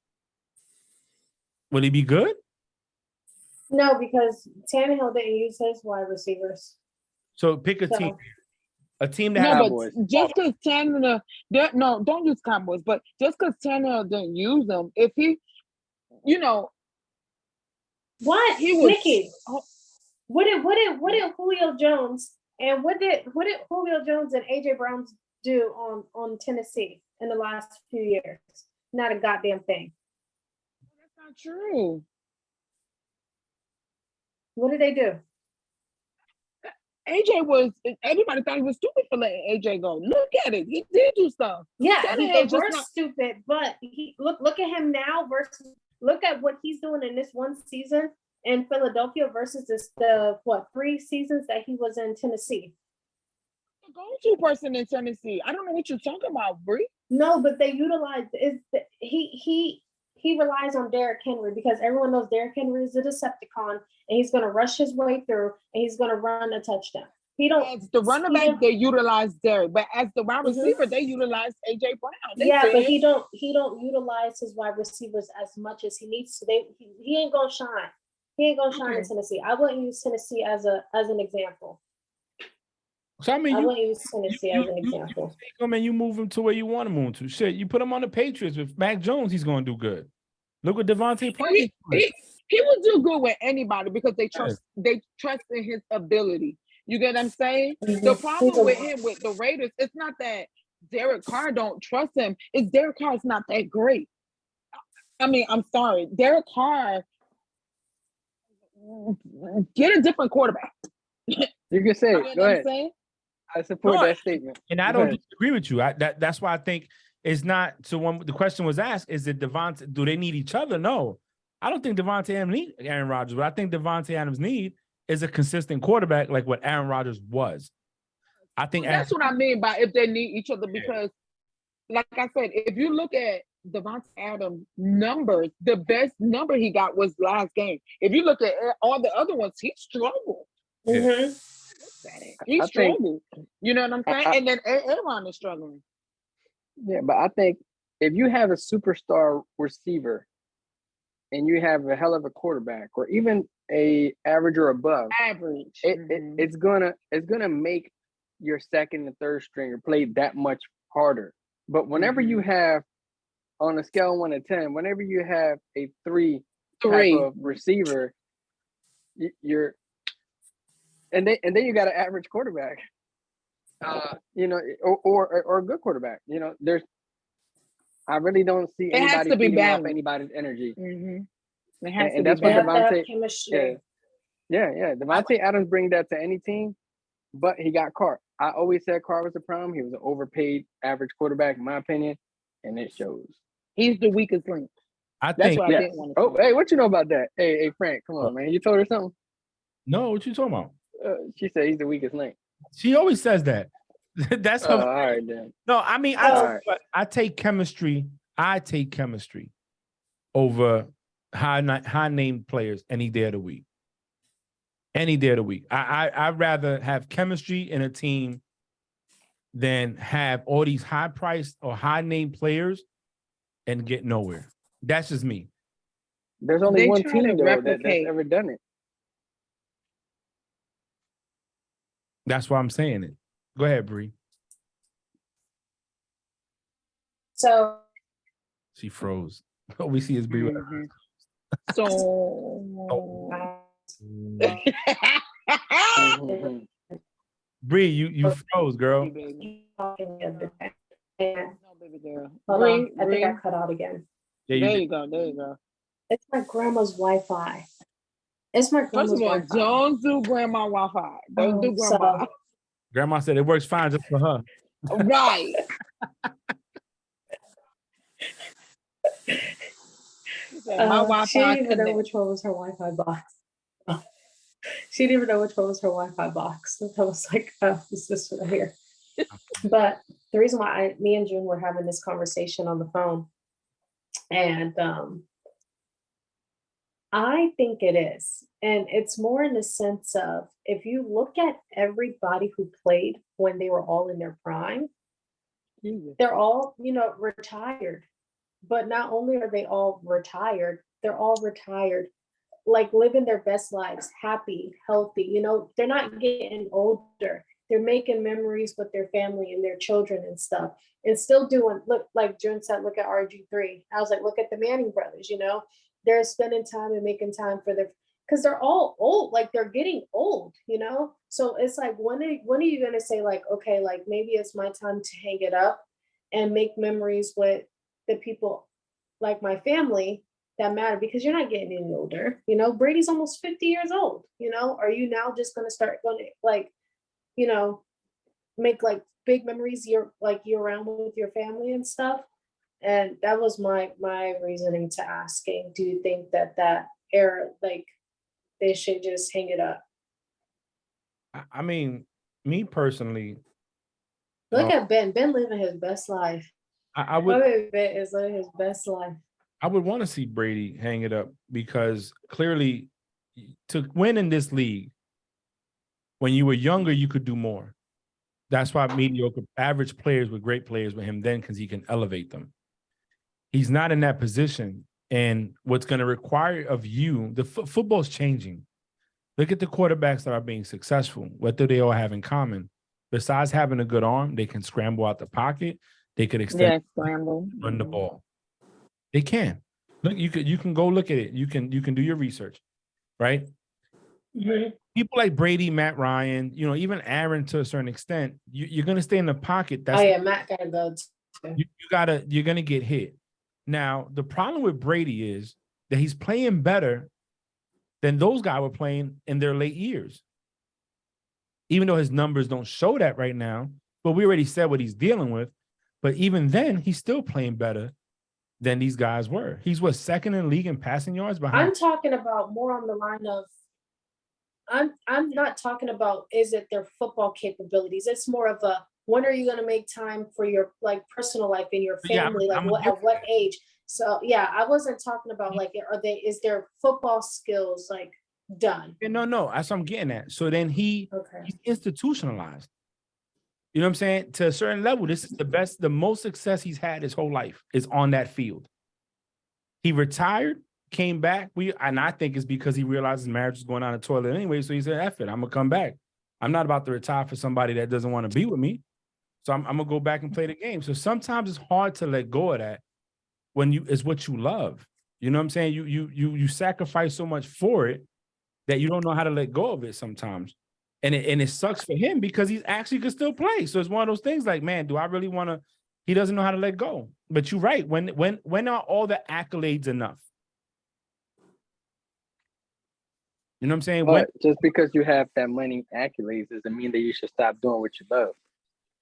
Will he be good? No, because Tannehill didn't use his wide receivers. So pick a team. A team that Cowboys. But just because Tannehill, don't use Cowboys. But just because Tannehill didn't use them, if he, what he was, Nikki, what did Julio Jones and what did Julio Jones and AJ Brown do on Tennessee in the last few years? Not a goddamn thing. That's not true. What did they do? Everybody thought he was stupid for letting AJ go. Look at it. He did do stuff. Yeah, they were stupid, but look at him now versus look at what he's doing in this one season in Philadelphia versus the 3 seasons that he was in Tennessee. The go-to person in Tennessee. I don't know what you're talking about, Bree. No, but they utilize he relies on Derrick Henry because everyone knows Derrick Henry is a Decepticon and he's going to rush his way through and he's going to run a touchdown. He don't. As the running he back, don't- they utilize Derek, but as the wide Mhm. receiver, they utilize AJ Brown. They Yeah, but said, he don't utilize his wide receivers as much as he needs to. He ain't gonna shine. He ain't gonna shine in Okay. Tennessee. I wouldn't use Tennessee as an example. So I mean, I you wouldn't use Tennessee as an you example. take him and you move him to where you want to move him to. Shit, you put him on the Patriots with Mac Jones, he's going to do good. Look what Devontae Parker. he will do good with anybody because they trust in his ability. You get what I'm saying? Mhm. The problem with him with the Raiders, it's not that Derek Carr don't trust him. It's Derek Carr is not that great. I mean, I'm sorry. Derek Carr, get a different quarterback. You can say You it. know Go what I'm ahead. saying? I support No, that statement. And I Go don't ahead. disagree with you. That's why I think it's not. So when the question was asked, is it Devontae? Do they need each other? No, I don't think Devontae Adams need Aaron Rodgers. What I think Devontae Adams need is a consistent quarterback like what Aaron Rodgers was. I think That's what I mean by if they need each other because, like I said, if you look at Devontae Adams' numbers, the best number he got was last game. If you look at all the other ones, he struggled. Mhm. He I think- struggled. You know what I'm saying? And then Aaron is struggling. Yeah, but I think if you have a superstar receiver and you have a hell of a quarterback or even a average or above, Average. it's gonna make your second and third stringer play that much harder. But whenever you have on a scale of 1 to 10, whenever you have a three type of receiver, you're and then you got an average quarterback. You know, or a good quarterback. You know, I really don't see It has anybody to be feeding off balanced. anybody's energy. It has to And be that's what They have to have Devontae, chemistry. yeah. Devontae Adams bring that to any team, but he got Carr. I always said Carr was the problem. He was an overpaid average quarterback, in my opinion, and it shows. He's the weakest link. I That's think. what I didn't want to Oh, say. hey, what you know about that? Hey, Frank, come on, man. You told her something? No, what you talking about? She said he's the weakest link. She always says that. That's her. All right, then. No, I mean, I take chemistry. I take chemistry over high named players any day of the week. Any day of the week. I'd rather have chemistry in a team than have all these high priced or high named players and get nowhere. That's just me. There's only They one try team to though that's replicate. ever done it. That's why I'm saying it. Go ahead, Bree. So She froze. All we see is Bree. So Bree, you froze, girl. No, baby girl. Hold Bree, on. I think I Bree. cut out again. Yeah, There you go. There you go. It's my grandma's Wi-Fi. It's my First grandma's of all, Wi-Fi. don't do grandma Wi-Fi. Don't do So- grandma. Grandma said it works fine just for her. Right. My Wi-Fi she didn't even know connect. which one was her Wi-Fi box. She didn't even know which one was her Wi-Fi box. So I was like, oh, it's this one here. But the reason why me and June were having this conversation on the phone, and I think it is. And it's more in the sense of if you look at everybody who played when they were all in their prime, they're all, retired. But not only are they all retired, they're all retired, like living their best lives, happy, healthy. They're not getting older. They're making memories with their family and their children and stuff, and still doing, look, like June said, look at RG3. I was like, look at the Manning brothers, they're spending time and making time for because they're all old, like they're getting old, So it's like, when are you going to say like, okay, like maybe it's my time to hang it up and make memories with the people like my family that matter, because you're not getting any older. Brady's almost 50 years old. Are you now just going to start going to like, make like big memories year round with your family and stuff? And that was my reasoning to asking, do you think that era, like they should just hang it up? I mean, me personally, Look at Ben living his best life. I would. Ben is living his best life. I would want to see Brady hang it up because clearly, to win in this league, When you were younger, you could do more. That's why mediocre, average players were great players with him then, because he can elevate them. He's not in that position. And what's going to require of you, the football's changing. Look at the quarterbacks that are being successful. What do they all have in common? Besides having a good arm, they can scramble out the pocket. They could extend, scramble, run the ball. They can. Look, you can go look at it. You can do your research, right? Mhm. People like Brady, Matt Ryan, even Aaron to a certain extent, you're going to stay in the pocket. That's Matt gotta go too. you're going to get hit. Now, the problem with Brady is that he's playing better than those guys were playing in their late years. Even though his numbers don't show that right now, but we already said what he's dealing with. But even then, he's still playing better than these guys were. He's second in the league in passing yards behind. I'm talking about more on the line of, I'm not talking about is it their football capabilities. It's more of a, when are you going to make time for your personal life and your family? Yeah, at what age? So yeah, I wasn't talking about is their football skills done? No, that's what I'm getting at. So then he's institutionalized. You know what I'm saying? To a certain level, this is the most success he's had his whole life is on that field. He retired, came back. And I think it's because he realized his marriage was going down the toilet anyway. So he said, F it, I'm gonna come back. I'm not about to retire for somebody that doesn't want to be with me. So I'm gonna go back and play the game. So sometimes it's hard to let go of that when it's what you love. You know what I'm saying? You sacrifice so much for it that you don't know how to let go of it sometimes. And it sucks for him because he actually could still play. So it's one of those things like, man, do I really want to? He doesn't know how to let go. But you're right. When are all the accolades enough? You know what I'm saying? But just because you have that many accolades doesn't mean that you should stop doing what you love.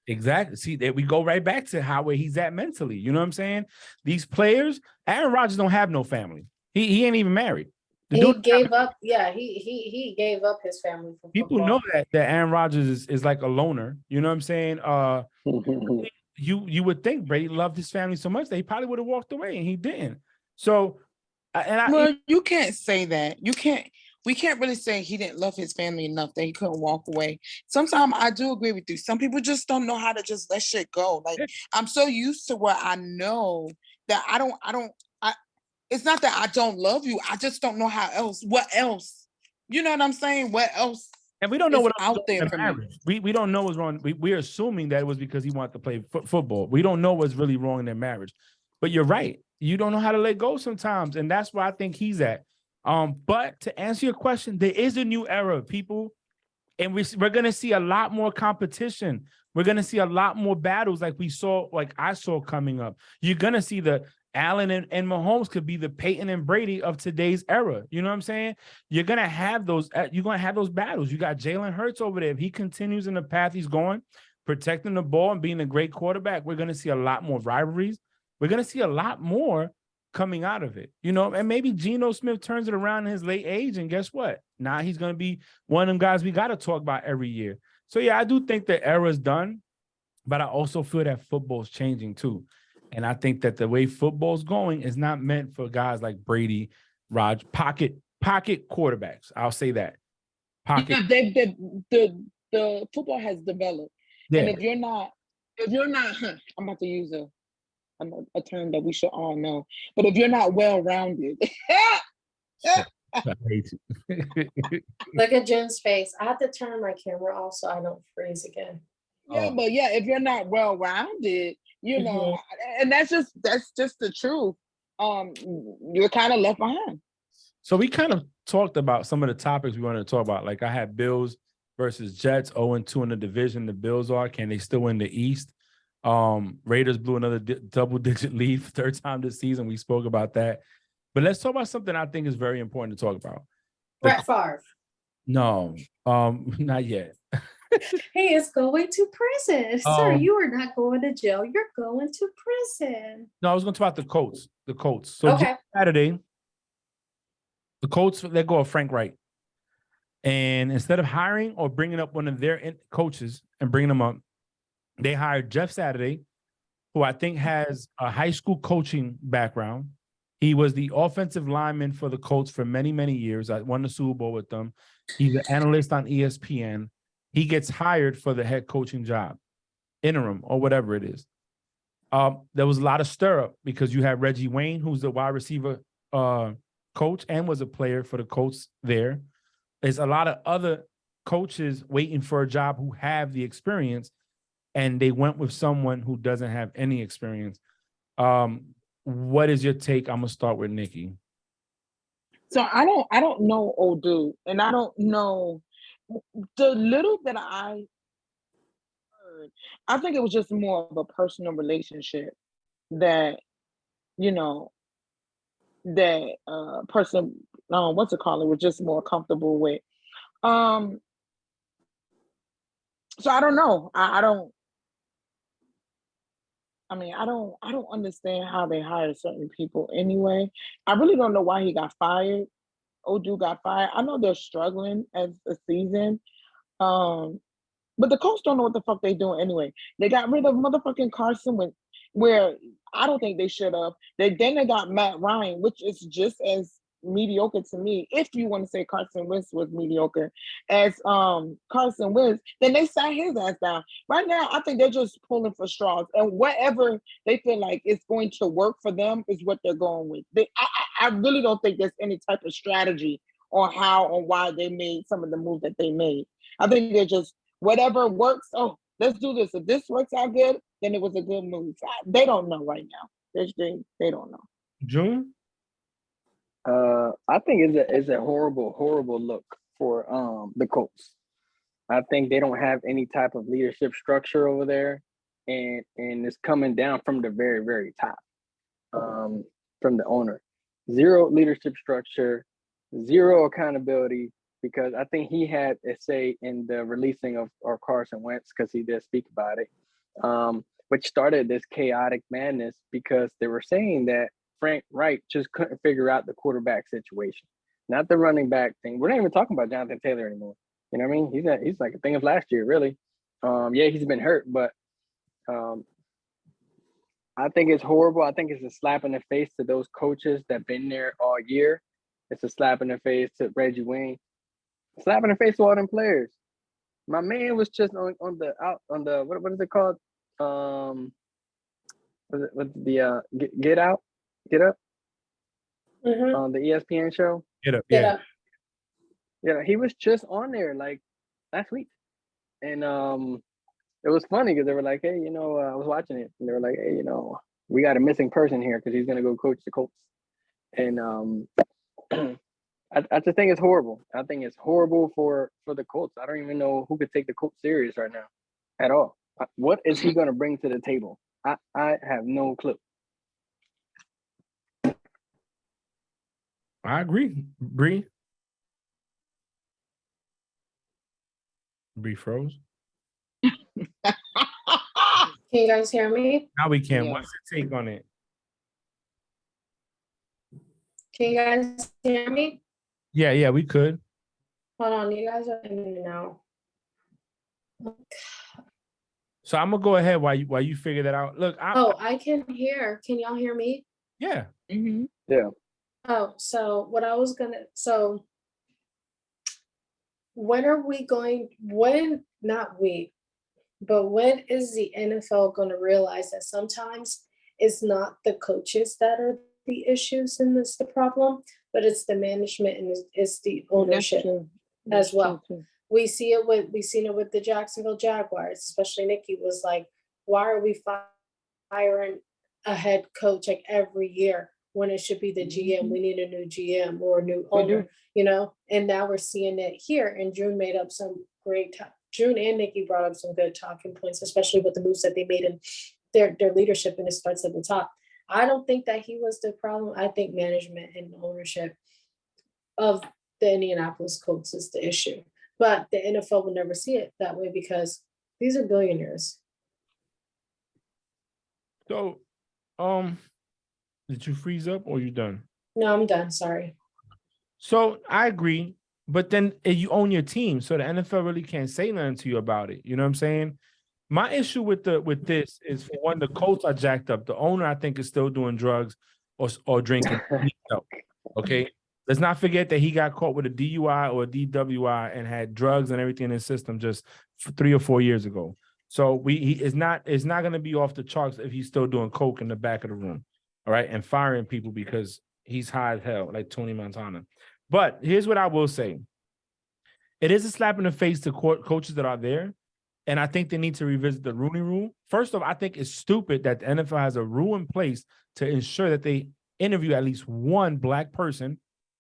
Exactly. See, that we go right back to where he's at mentally. You know what I'm saying? These players, Aaron Rodgers don't have no family. He ain't even married. He gave up. Yeah, he gave up his family for people football. know that Aaron Rodgers is like a loner. You know what I'm saying? You would think Brady loved his family so much that he probably would have walked away, and he didn't. So, you can't say that. We can't really say he didn't love his family enough that he couldn't walk away. Sometimes I do agree with you. Some people just don't know how to just let shit go. Like, I'm so used to where I know that it's not that I don't love you. I just don't know what else. You know what I'm saying? What else? And we don't know what out there for me. We don't know what's wrong. We're assuming that it was because he wanted to play football. We don't know what's really wrong in their marriage. But you're right. You don't know how to let go sometimes. And that's where I think he's at. But to answer your question, there is a new era of people, and we're going to see a lot more competition. We're going to see a lot more battles like I saw coming up. You're going to see the Allen and Mahomes could be the Peyton and Brady of today's era. You know what I'm saying? You're going to have those battles. You got Jalen Hurts over there. If he continues in the path he's going, protecting the ball and being a great quarterback, we're going to see a lot more rivalries. We're going to see a lot more coming out of it, and maybe Geno Smith turns it around in his late age. And guess what? Now he's going to be one of them guys we got to talk about every year. So yeah, I do think the era's done, but I also feel that football's changing too. And I think that the way football's going is not meant for guys like Brady, pocket quarterbacks. I'll say that. Pocket. Yeah, the football has developed. Yeah. And if you're not, I'm about to use a term that we should all know, but if you're not well-rounded. Look at Jen's face. I have to turn my camera off so I don't freeze again. Yeah, but if you're not well-rounded, and that's just the truth. You're kind of left behind. So we kind of talked about some of the topics we wanted to talk about. Like I had Bills versus Jets, 0-2 in the division. The Bills can they still win the East? Raiders blew another double-digit lead for third time this season. We spoke about that. But let's talk about something I think is very important to talk about. Brett Favre. No, not yet. He is going to prison. Sir, you are not going to jail. You're going to prison. No, I was going to talk about the Colts. So okay. Saturday, the Colts let go of Frank Wright. And instead of hiring or bringing up one of their coaches and bringing them up, they hired Jeff Saturday, who I think has a high school coaching background. He was the offensive lineman for the Colts for many, many years. I won the Super Bowl with them. He's an analyst on ESPN. he gets hired for the head coaching job, interim or whatever it is. There was a lot of stir up because you have Reggie Wayne, who's the wide receiver coach and was a player for the Colts there. There's a lot of other coaches waiting for a job who have the experience, and they went with someone who doesn't have any experience. What is your take? I'm gonna start with Nikki. So I don't know old dude, and I don't know the little that I heard. I think it was just more of a personal relationship that, you know, that person, what's it called, was just more comfortable with. So I don't know. I don't understand how they hire certain people anyway. I really don't know why he got fired. Odu got fired. I know they're struggling as a season. But the Colts don't know what the fuck they doing anyway. They got rid of motherfucking Carson Wentz, where I don't think they should have. Then they got Matt Ryan, which is just as mediocre to me. If you want to say Carson Wentz was mediocre as Carson Wentz, then they sat his ass down. Right now, I think they're just pulling for straws, and whatever they feel like is going to work for them is what they're going with. I really don't think there's any type of strategy on how or why they made some of the moves that they made. I think they're just whatever works. Oh, let's do this. If this works out good, then it was a good move. They don't know right now. They don't know. June? I think it's a horrible look for the Colts. I think they don't have any type of leadership structure over there, and it's coming down from the very, very top, from the owner. Zero leadership structure, zero accountability, because I think he had a say in the releasing of Carson Wentz, because he did speak about it, which started this chaotic madness because they were saying that Frank Reich just couldn't figure out the quarterback situation, not the running back thing. We're not even talking about Jonathan Taylor anymore. You know what I mean? He's like a thing of last year, really. Yeah, he's been hurt, but I think it's horrible. I think it's a slap in the face to those coaches that've been there all year. It's a slap in the face to Reggie Wayne. Slap in the face to all them players. My man was just on the what is it called? Was it the Get Out? Get Up on the ESPN show. Get up. Get Yeah. up. Yeah, he was just on there like last week, and it was funny because they were like, "Hey, I was watching it, and they were like, "Hey, we got a missing person here because he's gonna go coach the Colts," and I just think it's horrible. I think it's horrible for the Colts. I don't even know who could take the Colts serious right now, at all. What is he gonna bring to the table? I have no clue. I agree. Bree? Bree froze. Can you guys hear me? Now we can. Yeah. What's your take on it? Can you guys hear me? Yeah, we could. Hold on, you guys are in and out. So I'm gonna go ahead while you figure that out. Look, I can hear. Can y'all hear me? yeah. Mm-hmm. Yeah. Oh, so what I was gonna, so when are we going, not we, but when is the NFL gonna realize that sometimes it's not the coaches that are the issues and it's the problem, but it's the management and it's the ownership as well. We've seen it with the Jacksonville Jaguars, especially Nikki was like, why are we firing a head coach like every year when it should be the GM? We need a new GM or a new owner, and now we're seeing it here. And June made up some great June and Nikki brought up some good talking points, especially with the moves that they made in their leadership, and it starts at the top. I don't think that he was the problem. I think management and ownership of the Indianapolis Colts is the issue. But the NFL will never see it that way because these are billionaires. So, did you freeze up or you done? No, I'm done. Sorry. So I agree, but then you own your team, so the NFL really can't say nothing to you about it. You know what I'm saying? My issue with this is, for one, the Colts are jacked up. The owner, I think, is still doing drugs or drinking. Okay, Let's not forget that he got caught with a DUI or a DWI and had drugs and everything in his system just 3 or 4 years ago. So he is not going to be off the charts if he's still doing coke in the back of the room, all right, and firing people because he's high as hell, like Tony Montana. But here's what I will say: it is a slap in the face to coaches that are there, and I think they need to revisit the Rooney Rule. First off, I think it's stupid that the NFL has a rule in place to ensure that they interview at least one black person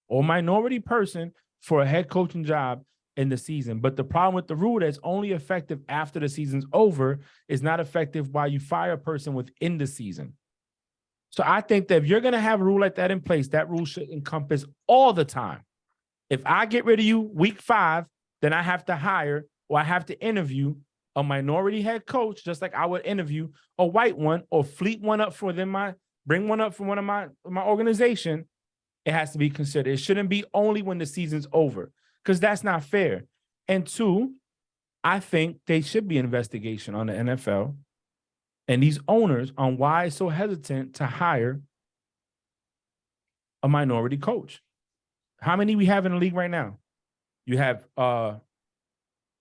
or minority person for a head coaching job in the season. But the problem with the rule that's only effective after the season's over is not effective while you fire a person within the season. So I think that if you're going to have a rule like that in place, that rule should encompass all the time. If I get rid of you week 5, then I have to hire or I have to interview a minority head coach, just like I would interview a white one or fleet one up for them, bring one up from one of my organization. It has to be considered. It shouldn't be only when the season's over, because that's not fair. And 2, I think they should be investigation on the NFL and these owners on why it's so hesitant to hire a minority coach. How many we have in the league right now? You have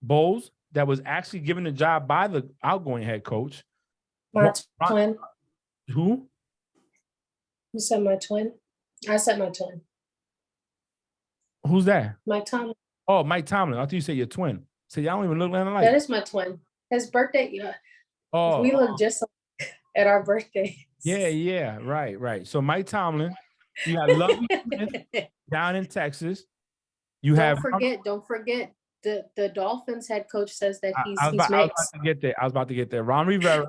Bowles, that was actually given the job by the outgoing head coach. My twin. Who? You said my twin? I said my twin. Who's that? Mike Tomlin. Oh, Mike Tomlin. I thought you said your twin. So y'all don't even look alike. That is my twin. His birthday, yeah. Oh, we look just like at our birthdays. Yeah. Right. So Mike Tomlin, you got Lovey Smith down in Texas. You Don't forget. The Dolphins head coach says that he's I was about to get there. Ron Rivera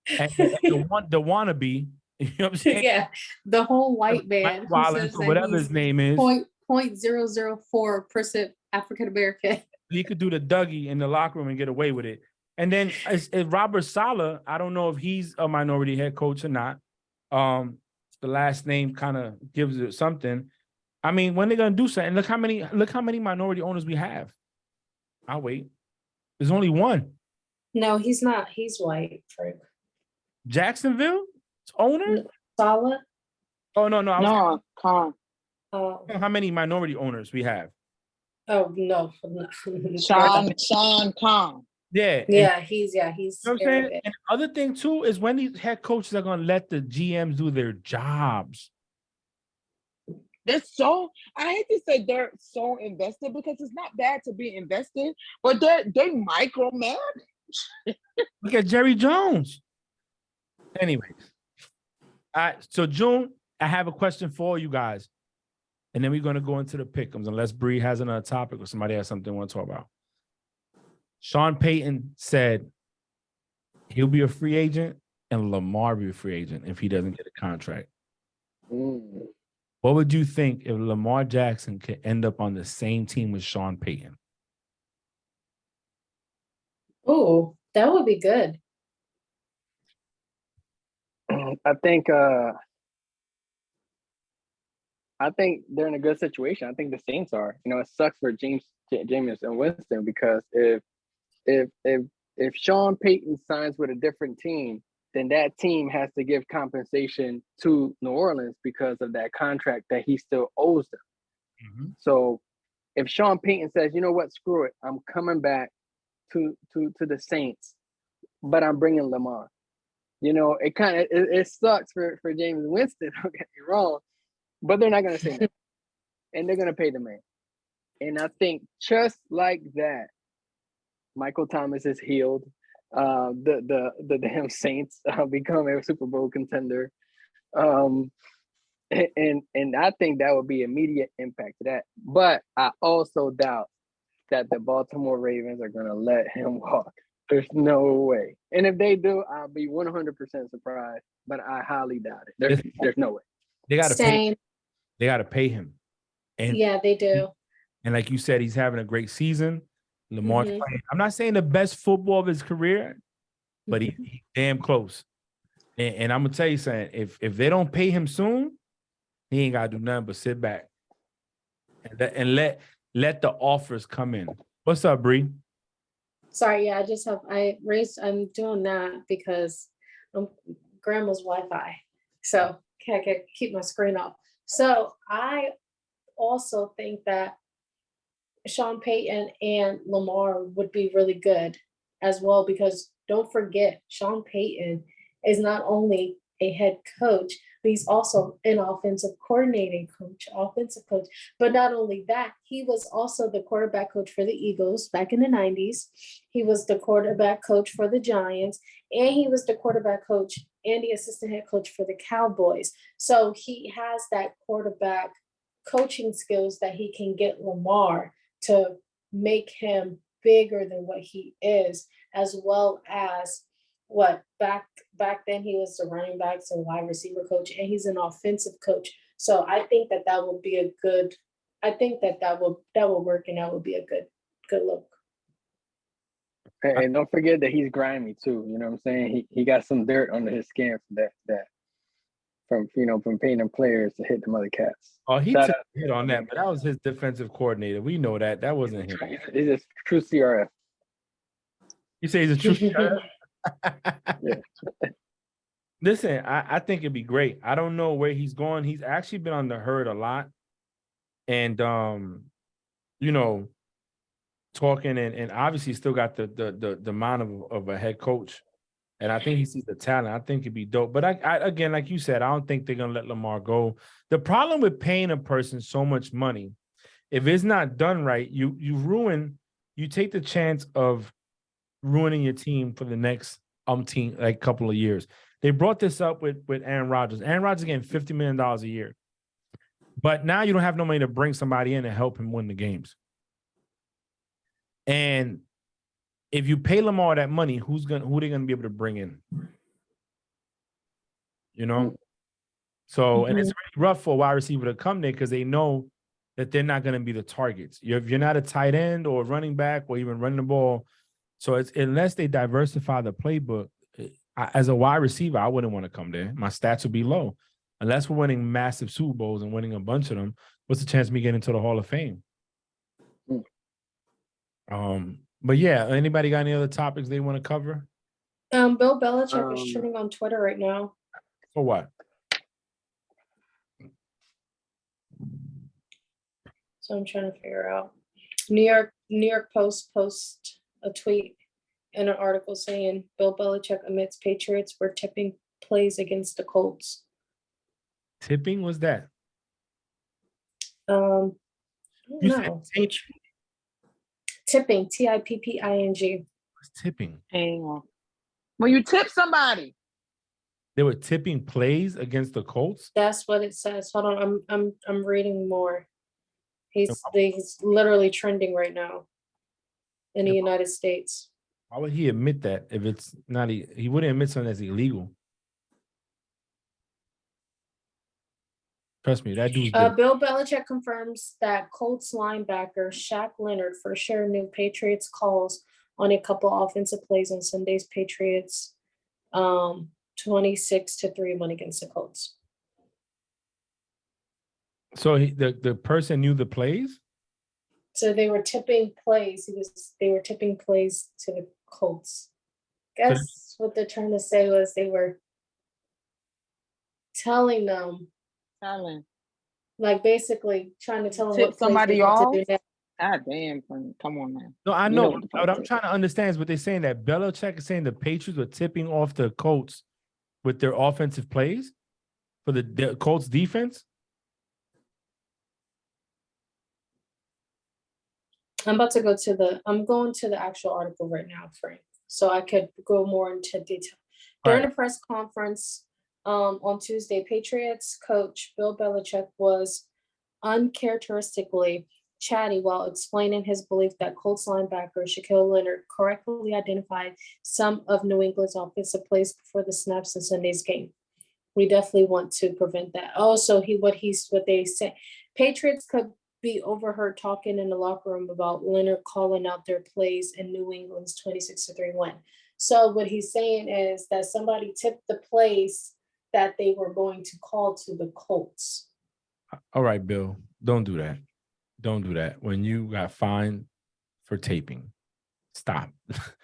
and the wannabe. You know what I'm saying? Yeah, the whole white man. Wallace, or whatever his name is. 0.004% African American. He could do the Dougie in the locker room and get away with it. And then it's Robert Saleh. I don't know if he's a minority head coach or not. The last name kind of gives it something. I mean, when they're gonna do something, look how many minority owners we have. I'll wait. There's only one. No, he's not. He's white, Frank. Jacksonville owner? Saleh? Oh no. Khan. How many minority owners we have? Oh no. Sean Khan. Yeah, he's you know what I'm saying? And the other thing too is when these head coaches are gonna let the GMs do their jobs. I hate to say they're so invested, because it's not bad to be invested, but they micromanage. Look at Jerry Jones. Anyways. All right. So June, I have a question for you guys. And then we're going to go into the pick'ems, unless Bree has another topic or somebody has something they want to talk about. Sean Payton said he'll be a free agent and Lamar be a free agent if he doesn't get a contract. What would you think if Lamar Jackson could end up on the same team with Sean Payton? Oh, that would be good. I think they're in a good situation. I think the Saints are. You know, it sucks for Jameis and Winston, because if Sean Payton signs with a different team, then that team has to give compensation to New Orleans because of that contract that he still owes them. Mm-hmm. So if Sean Payton says, you know what, screw it, I'm coming back to the Saints, but I'm bringing Lamar. You know, it sucks for Jameis Winston, don't get me wrong, but they're not going to say that. And they're going to pay the man. And I think just like that, Michael Thomas is healed. The damn Saints become a Super Bowl contender. And I think that would be immediate impact to that. But I also doubt that the Baltimore Ravens are going to let him walk. There's no way. And if they do, I'll be 100% surprised, but I highly doubt it. There's no way. They got to pay. They got to pay him. And yeah, they do. And like you said, he's having a great season. Lamar's playing. I'm not saying the best football of his career, but he's damn close. And I'm gonna tell you something. If they don't pay him soon, he ain't gotta do nothing but sit back and let the offers come in. What's up, Bree? Sorry, yeah, I'm doing that because I'm grandma's Wi-Fi, so can't keep my screen off. So I also think that Sean Payton and Lamar would be really good as well, because don't forget, Sean Payton is not only a head coach, but he's also an offensive coach. But not only that, he was also the quarterback coach for the Eagles back in the 90s. He was the quarterback coach for the Giants, and he was the quarterback coach and the assistant head coach for the Cowboys. So he has that quarterback coaching skills that he can get Lamar to make him bigger than what he is, as well as what back then he was the running backs and wide receiver coach, and he's an offensive coach. So I think that will be a good. I think that will work, and that will be a good look. And don't forget that he's grimy too. You know what I'm saying? He got some dirt under his skin from that from paying them players to hit them other cats. Oh, he took a hit on that, but that was his defensive coordinator. We know that. That wasn't him. He's a true CRF. You say he's a true Yeah. Listen, I think it'd be great. I don't know where he's going. He's actually been on the herd a lot. And talking and obviously still got the mind of a head coach. And I think he sees the talent. I think it'd be dope. But I again, like you said, I don't think they're gonna let Lamar go. The problem with paying a person so much money, if it's not done right, you take the chance of ruining your team for the next couple of years. They brought this up with Aaron Rodgers. Aaron Rodgers getting $50 million a year. But now you don't have no money to bring somebody in and help him win the games. And if you pay Lamar that money, who they gonna be able to bring in? So and it's really rough for a wide receiver to come there because they know that they're not gonna be the targets. If you're not a tight end or running back or even running the ball, so it's unless they diversify the playbook. As a wide receiver, I wouldn't want to come there. My stats would be low. Unless we're winning massive Super Bowls and winning a bunch of them, what's the chance of me getting into the Hall of Fame? But yeah, anybody got any other topics they want to cover? Bill Belichick is trending on Twitter right now. For what? So I'm trying to figure out. New York Post post a tweet in an article saying Bill Belichick admits Patriots were tipping plays against the Colts. Tipping was that? No. Tipping, Tipping. What's tipping? When you tip somebody. They were tipping plays against the Colts? That's what it says. Hold on, I'm reading more. He's literally trending right now in the United States. Why would he admit that if it's not? He wouldn't admit something that's illegal. Trust me, that dude's Bill Belichick confirms that Colts linebacker Shaq Leonard for sure knew Patriots calls on a couple offensive plays on Sunday's Patriots 26-3 win against the Colts. So the person knew the plays? So they were tipping plays. They were tipping plays to the Colts. Guess what they're trying to say was they were telling them, like basically trying to tell them tip what somebody off. to do next. God damn, come on, man. No, I know. What I'm trying to understand is what they're saying, that Belichick is saying the Patriots were tipping off the Colts with their offensive plays for the Colts defense. I'm going to the actual article right now, Frank, so I could go more into detail. During a press conference on Tuesday, Patriots coach Bill Belichick was uncharacteristically chatty while explaining his belief that Colts linebacker Shaquille Leonard correctly identified some of New England's offensive plays before the snaps in Sunday's game. We definitely want to prevent that. Also, what they say, Patriots could be overheard talking in the locker room about Leonard calling out their plays in New England's 26-3 win. So what he's saying is that somebody tipped the plays that they were going to call to the Colts. All right, Bill, don't do that. Don't do that. When you got fined for taping, stop.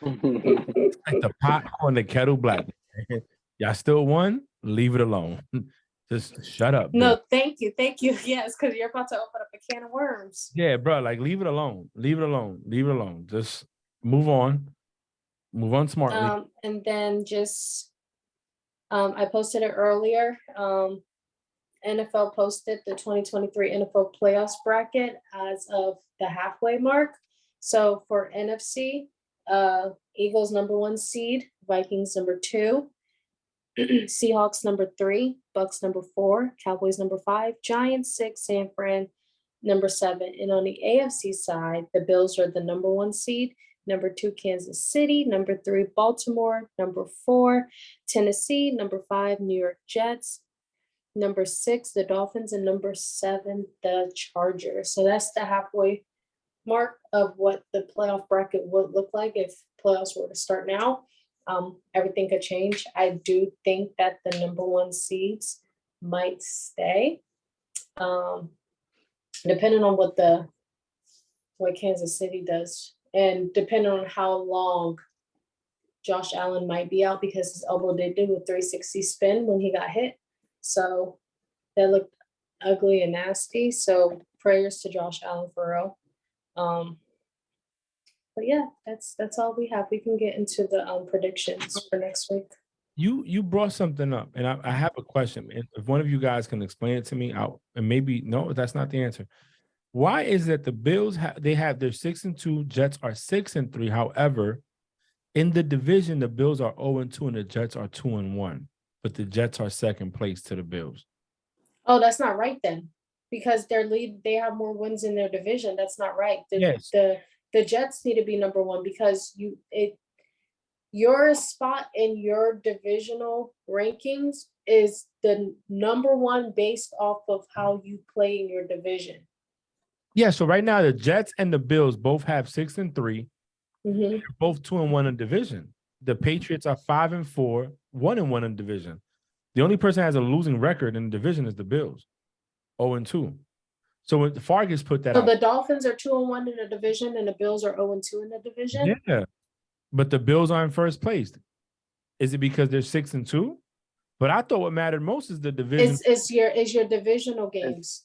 Like the pot on the kettle black. Y'all still won? Leave it alone. Just shut up. No, Bill. thank you. Yes, because you're about to open up a can of worms. Yeah, bro. Like, leave it alone. Leave it alone. Leave it alone. Just move on. Move on smartly. And then just I posted it earlier. NFL posted the 2023 NFL playoffs bracket as of the halfway mark. So for NFC, Eagles #1 seed, Vikings #2, Seahawks #3, Bucks #4, Cowboys #5, Giants 6, San Fran #7. And on the AFC side, the Bills are the #1 seed, #2 Kansas City, #3 Baltimore, #4 Tennessee, #5 New York Jets, #6 the Dolphins, and #7 the Chargers. So that's the halfway mark of what the playoff bracket would look like if playoffs were to start now. Everything could change. I do think that the #1 seeds might stay, depending on what Kansas City does, and depending on how long Josh Allen might be out, because his elbow did do a 360 spin when he got hit. So that looked ugly and nasty. So prayers to Josh Allen for real. But yeah, that's all we have. We can get into the predictions for next week. You brought something up, and I have a question. And if one of you guys can explain it to me, and maybe no, that's not the answer. Why is that the Bills they have their 6-2, Jets are 6-3. However, in the division, the Bills are 0-2 and the Jets are 2-1, but the Jets are second place to the Bills. Oh, that's not right then, because they have more wins in their division. That's not right. Yes. The Jets need to be #1 because your spot in your divisional rankings is the #1 based off of how you play in your division. Yeah, so right now the Jets and the Bills both have 6-3. Mm-hmm. They're both 2-1 in division. The Patriots are 5-4, 1-1 in division. The only person that has a losing record in the division is the Bills, 0-2. So when Fargus put that So out, the Dolphins are 2-1 in the division, and the Bills are 0-2 in the division. yeah, but the Bills are in first place. Is it because they're 6-2? But I thought what mattered most is the division. Is your divisional games.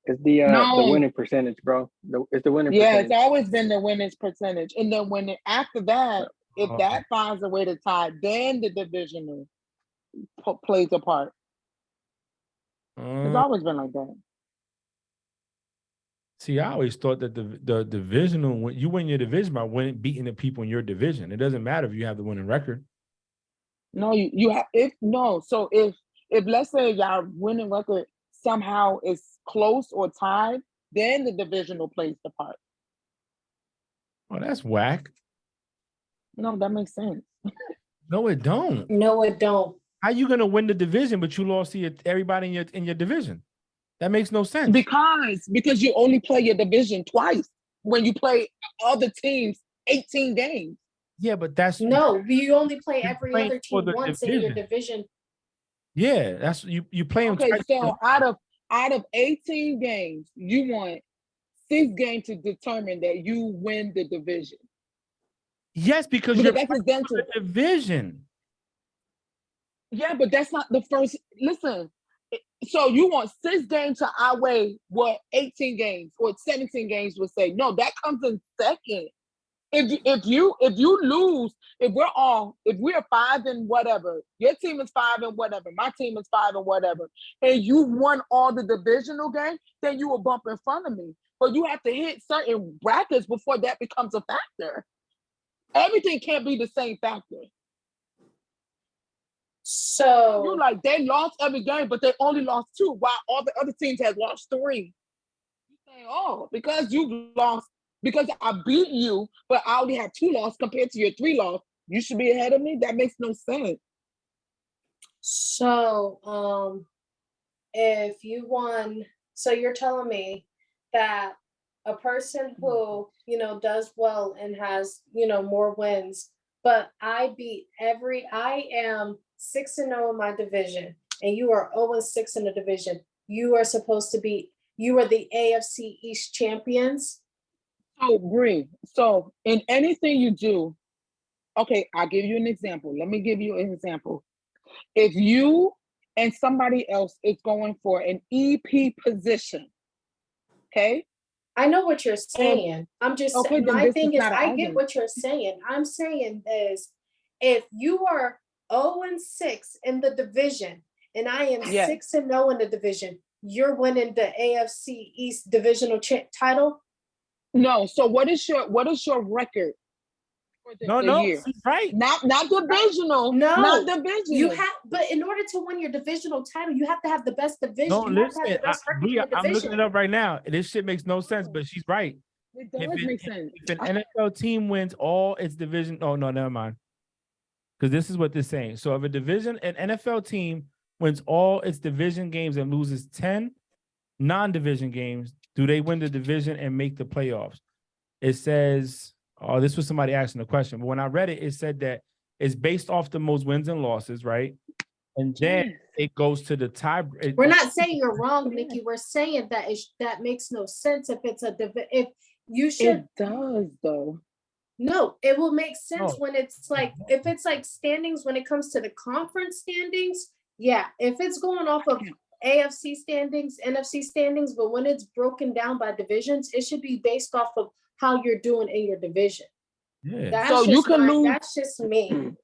It's the No. winning percentage, bro. It's the winning Yeah, percentage. it's always been the winning percentage. And then after that, if that finds a way to tie, then the divisional plays a part. It's always been like that. See, I always thought that the divisional, when you win your division by beating the people in your division. It doesn't matter if you have the winning record. No, you have So if let's say y'all winning record somehow is close or tied, then the divisional plays the part. Oh, that's whack. No, that makes sense. No, it don't. No, it don't. How you gonna win the division, but you lost to everybody in your division? That makes no sense. Because you only play your division twice when you play other teams 18 games. Yeah, but that's no. You only play every other team once division. in your division. Yeah, that's you play them. Okay, so out of 18 games, you want 6 games to determine that you win the division. Yes, because you're that's the division. Yeah, but that's not the first. Listen, so you want 6 games to outweigh what 18 games or 17 games would say. No, that comes in second. If you lose, if we're 5 and whatever, your team is 5 and whatever, my team is 5 and whatever, and you won all the divisional games, then you will bump in front of me. But you have to hit certain brackets before that becomes a factor. Everything can't be the same factor. So you're like, they lost every game, but they only lost 2, while all the other teams had lost 3. You say, oh, because you lost, because I beat you, but I only have 2 losses compared to your 3 losses, you should be ahead of me? That makes no sense. So if you won, so you're telling me that a person who, does well and has, more wins, but I am 6-0 in my division, and you are 0-6 in the division. You are the AFC East champions. Oh, Bree. So in anything you do, okay, I'll give you an example. Let me give you an example. If you and somebody else is going for an EP position. Okay. I know what you're saying. I'm just Okay, then my this thing is is not an I get argument. what you're saying. I'm saying is if you are 0-6 in the division and I am Yes. 6-0 in the division, you're winning the AFC East divisional title. No. So what is your record for the No, year? she's right. Not divisional. No, not divisional. You have, but in order to win your divisional title, you have to have the best division. No, You have to have listen, the best record Bree, in the I'm looking division. it up right now. This shit makes no sense, but she's right. It does make sense. If an NFL team wins all its division, oh no, never mind. Because this is what they're saying. So if an NFL team wins all its division games and loses 10 non-division games, do they win the division and make the playoffs? It says, oh, this was somebody asking the question, but when I read it, it said that it's based off the most wins and losses, right? And then Yes. it goes to the tie. We're not saying you're wrong, Nikki. We're saying that that makes no sense if it's if you should. It does though. No, it will make sense No. when it's like, if it's like standings when it comes to the conference standings. Yeah, if it's going off of AFC standings, NFC standings, but when it's broken down by divisions, it should be based off of how you're doing in your division. Yeah. That's So just you can lose. That's just me.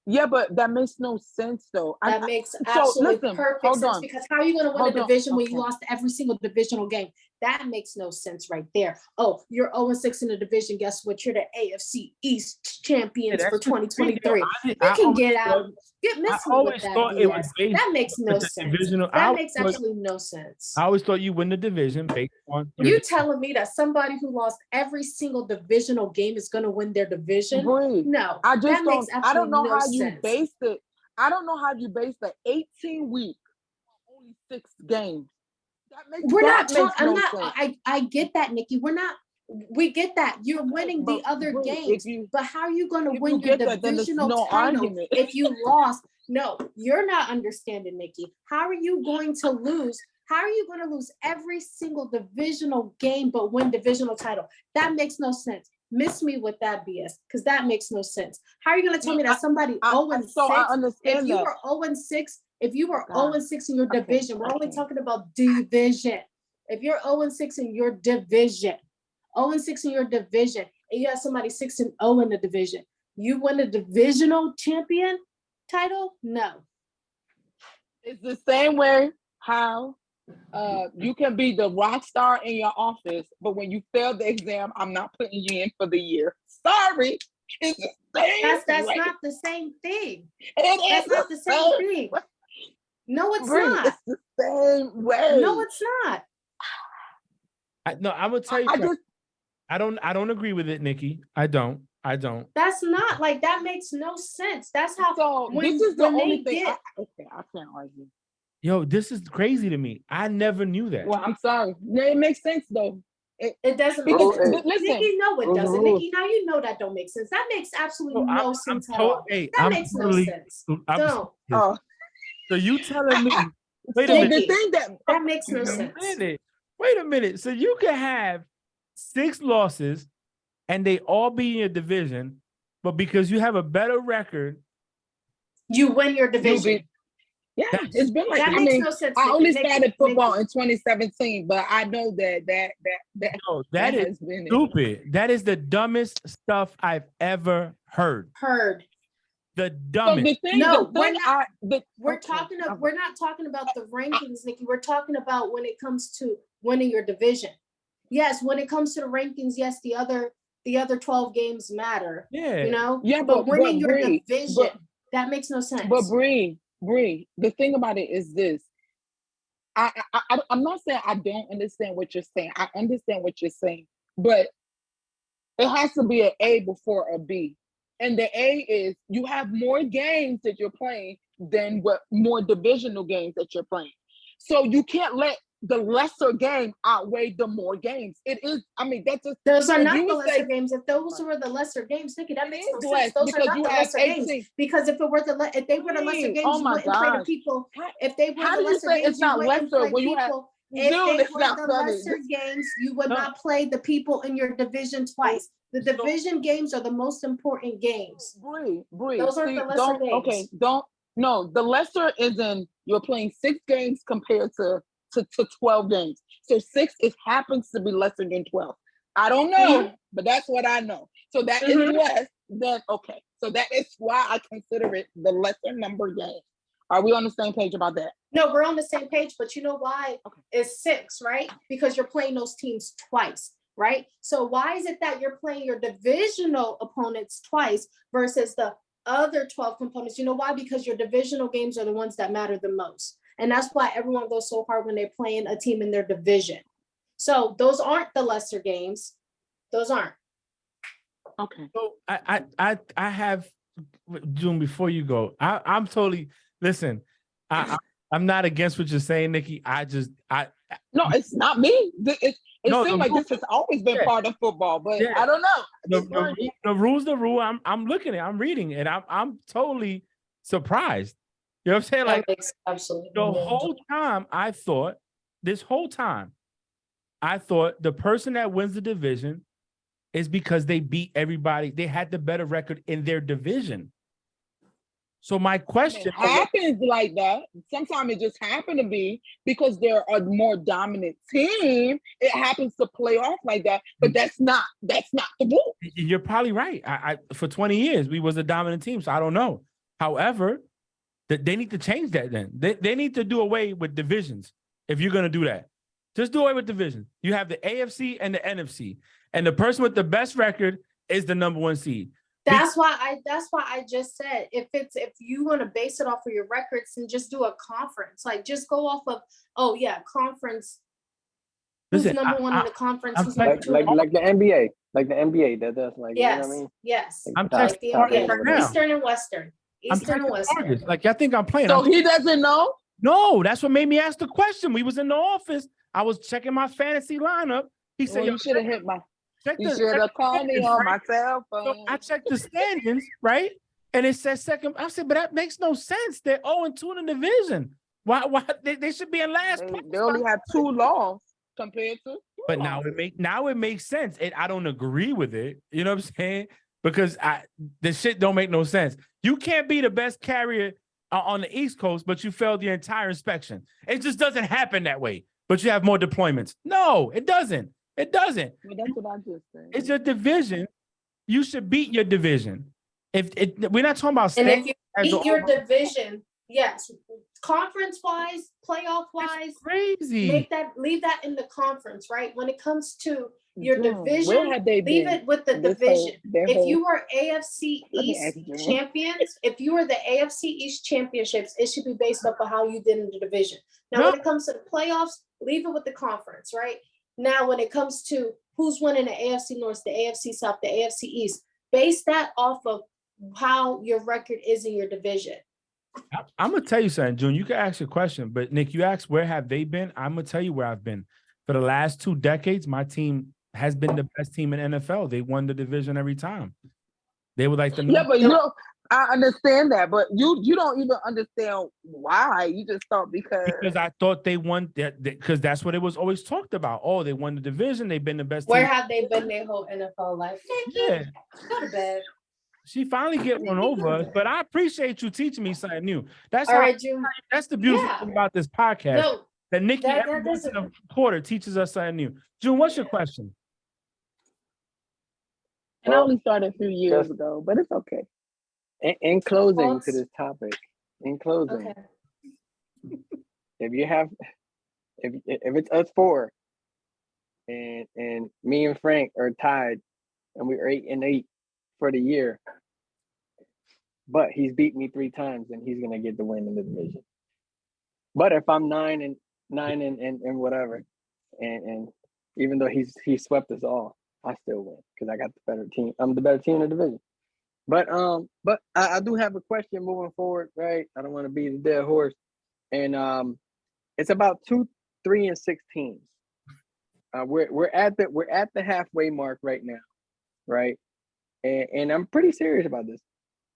Yeah, but that makes no sense though. That makes absolutely perfect sense, because how are you going to win a division when you lost every single divisional game? That makes no sense right there. Oh, you're 0-6 in the division. Guess what? You're the AFC East champions for 2023. You can get out. Get miss me with that BS. That makes no sense. That makes absolutely no sense. I always thought you win the division based on You telling me that somebody who lost every single divisional game is going to win their division? Bree, No, I just that makes don't. I don't know absolutely no how you sense. based it. I don't know how you based the 18 week on only 6 games. That makes We're that not talking. makes I'm no not. sense. I get that, Nikki. We're not. We get that you're winning the But other Bree, games, but how are you going to if win you your get that, then it's divisional no title argument. if you lost? No, you're not understanding, Nikki. How are you going to lose? How are you going to lose every single divisional game but win divisional title? That makes no sense. Miss me with that BS, because that makes no sense. How are you going to tell me that somebody 0-6? So I understand if you that. were 0-6, if you were God. 0-6 in your division, we're only talking about division. If you're 0-6 in your division, 0-6 in your division, and you have somebody 6-0 in the division, you win a divisional champion title? No. It's the same way how you can be the rock star in your office, but when you fail the exam, I'm not putting you in for the year. Sorry. It's the same That's way. not the same thing. That's not the same thing. No, it's not. It's the same way. No, it's not. No, I'm gonna tell you. I don't agree with it, Nikki. I don't. That's not like that makes no sense. That's how. So this is the only thing. I can't argue. Yo, this is crazy to me. I never knew that. Well, I'm sorry. It makes sense though. It doesn't make Because, sense. listen, Nikki, no, it doesn't. Nikki, now you know that don't make sense. That makes absolutely no sense at all. That makes no sense. Don't. So you telling me? Wait a So minute. The thing that makes no sense. Wait a minute. So you can have 6 losses, and they all be in your division, but because you have a better record, you win your division. Yeah, it's been like that. Makes no sense. I only started football in 2017, but I know that is stupid. That is the dumbest stuff I've ever heard. The dumbest. So we're not talking about the rankings, Nikki. We're talking about when it comes to winning your division. Yes, when it comes to the rankings, yes, the other 12 games matter. Yeah. You know? Yeah, but winning your division, that makes no sense. But Bree, the thing about it is this. I'm not saying I don't understand what you're saying. I understand what you're saying, but it has to be an A before a B. And the A is you have more games that you're playing than more divisional games that you're playing. So you can't let the lesser game outweigh the more games. It is, I mean, that's just those are not the lesser games. If those were the lesser games, Nikki, that makes no sense. Those are not the lesser games. Because if they were the lesser games, you wouldn't play the people. If they were the lesser games, you wouldn't play people. If they were the lesser games, you would not play the people in your division twice. The division games are the most important games. Bree, those are the lesser games. Okay, No, the lesser is in you're playing 6 games compared to 12 games. So 6 it happens to be lesser than 12. I don't know, but that's what I know. So that is less than okay. So that is why I consider it the lesser number game. Are we on the same page about that? No, we're on the same page, but you know why it's 6, right? Because you're playing those teams twice, right? So why is it that you're playing your divisional opponents twice versus the other 12 components? You know why? Because your divisional games are the ones that matter the most. And that's why everyone goes so hard when they're playing a team in their division. So those aren't the lesser games. Those aren't. Okay. So I have, June, before you go, I'm totally, listen, I'm not against what you're saying, Nikki. No, it's not me. It No, seems like this has always been part of football, but I don't know. The rule's the rule. I'm looking at, I'm reading it. I'm totally surprised. You know what I'm saying? Like, That makes absolutely the no whole time I thought the person that wins the division is because they beat everybody. They had the better record in their division. So my question It happens like that. Sometimes it just happened to be because they're a more dominant team. It happens to play off like that, but that's not the rule. You're probably right. I for 20 years we was a dominant team, so I don't know. However, they need to change that. Then they need to do away with divisions. If you're gonna do that, just do away with divisions. You have the AFC and the NFC, and the person with the best record is the number 1 seed. That's why I just said if you want to base it off of your records and just do a conference, like just go off of conference. Who's Listen, number 1 in the conference? Who's like, number 2? like the NBA, like the NBA that does like Yes, you know what I mean? yes. I'm Top- texting top targets eight, right whatever. now. Eastern and Western. I'm Eastern and texting Western. targets. Like, y'all think I'm playing? So he doesn't know. No, that's what made me ask the question. We was in the office. I was checking my fantasy lineup. He said, Well, "Yo, you should have hit my. check You the should have called me standings, on right?" my cell So phone. I checked the standings, right? And it says second. I said, but that makes no sense. They're 0-2 in the division. Why they should be in last place. They only have 2 losses compared to. But now it makes sense. I don't agree with it. You know what I'm saying? Because the shit don't make no sense. You can't be the best carrier on the East Coast, but you failed your entire inspection. It just doesn't happen that way. But you have more deployments. No, it doesn't. It doesn't. Well, that's what I just said. It's your division. You should beat your division. If we're not talking about And if staying you as beat your division, yes, conference wise, playoff wise, crazy. leave that in the conference, right? When it comes to your June, division, where have they leave been it with the this division. their If whole- you were AFC Let me East ask you. champions, if you were the AFC East championships, it should be based off of how you did in the division. Now, No. when it comes to the playoffs, leave it with the conference, right? Now, when it comes to who's winning the AFC North, the AFC South, the AFC East, base that off of how your record is in your division. I'm gonna tell you something, June. You can ask a question, but Nick, you asked where have they been? I'm gonna tell you where I've been. For the last 2 decades, my team has been the best team in NFL. They won the division every time. They were like the Yeah, but you know, I understand that, but you don't even understand why. You just thought because I thought they won that because that's what it was always talked about. Oh, they won the division. They've been the best. Where team. have they been their whole NFL life? Yeah. Go to bed. She finally get one over us, but I appreciate you teaching me something new. That's All how. right, June. That's the beautiful Yeah. thing about this podcast. No, That Nikki that every once in doesn't- a quarter teaches us something new. June, what's your question? And I only started a few years Just- ago, but it's okay. In closing Thoughts? to this topic, in closing, okay. if you have, if it's us 4, and me and Frank are tied, and we're 8-8 for the year, but he's beat me 3 times, and he's gonna get the win in the division. But if I'm 9-9 and whatever, and even though he swept us all, I still win because I got the better team. I'm the better team in the division. But I do have a question moving forward, right? I don't want to be the dead horse, and it's about 2, 3, and 6 teams. We're at the halfway mark right now, right? And I'm pretty serious about this.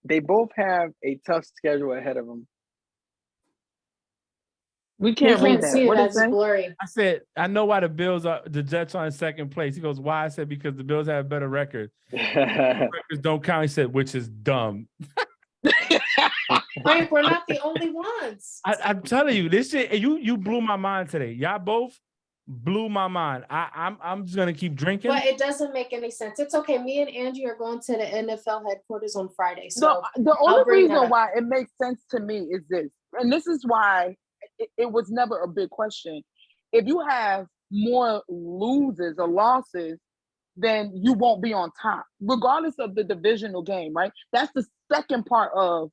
They both have a tough schedule ahead of them. We You can't read can't that. see it. What is That's that? blurry. I said, I know why the Jets are in second place. He goes, why? I said, because the Bills have a better record. Records don't count. He said, which is dumb. Frank, we're not the only ones. I'm telling you, this shit, you blew my mind today. Y'all both blew my mind. I'm just gonna keep drinking. But it doesn't make any sense. It's okay. Me and Angie are going to the NFL headquarters on Friday. So the I'll only bring that reason up. why it makes sense to me is this, and this is why it was never a big question. If you have more losers or losses, then you won't be on top, regardless of the divisional game, right? That's the second part of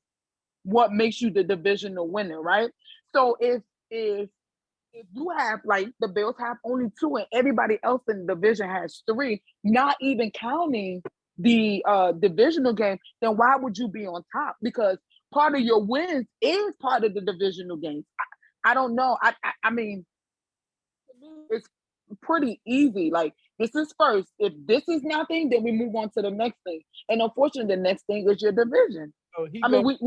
what makes you the divisional winner, right? So if you have, like, the Bills have only 2 and everybody else in the division has 3, not even counting the divisional game, then why would you be on top? Because part of your wins is part of the divisional games. I don't know. I mean, it's pretty easy. Like, this is first. If this is nothing, then we move on to the next thing. And unfortunately, the next thing is your division. I mean, we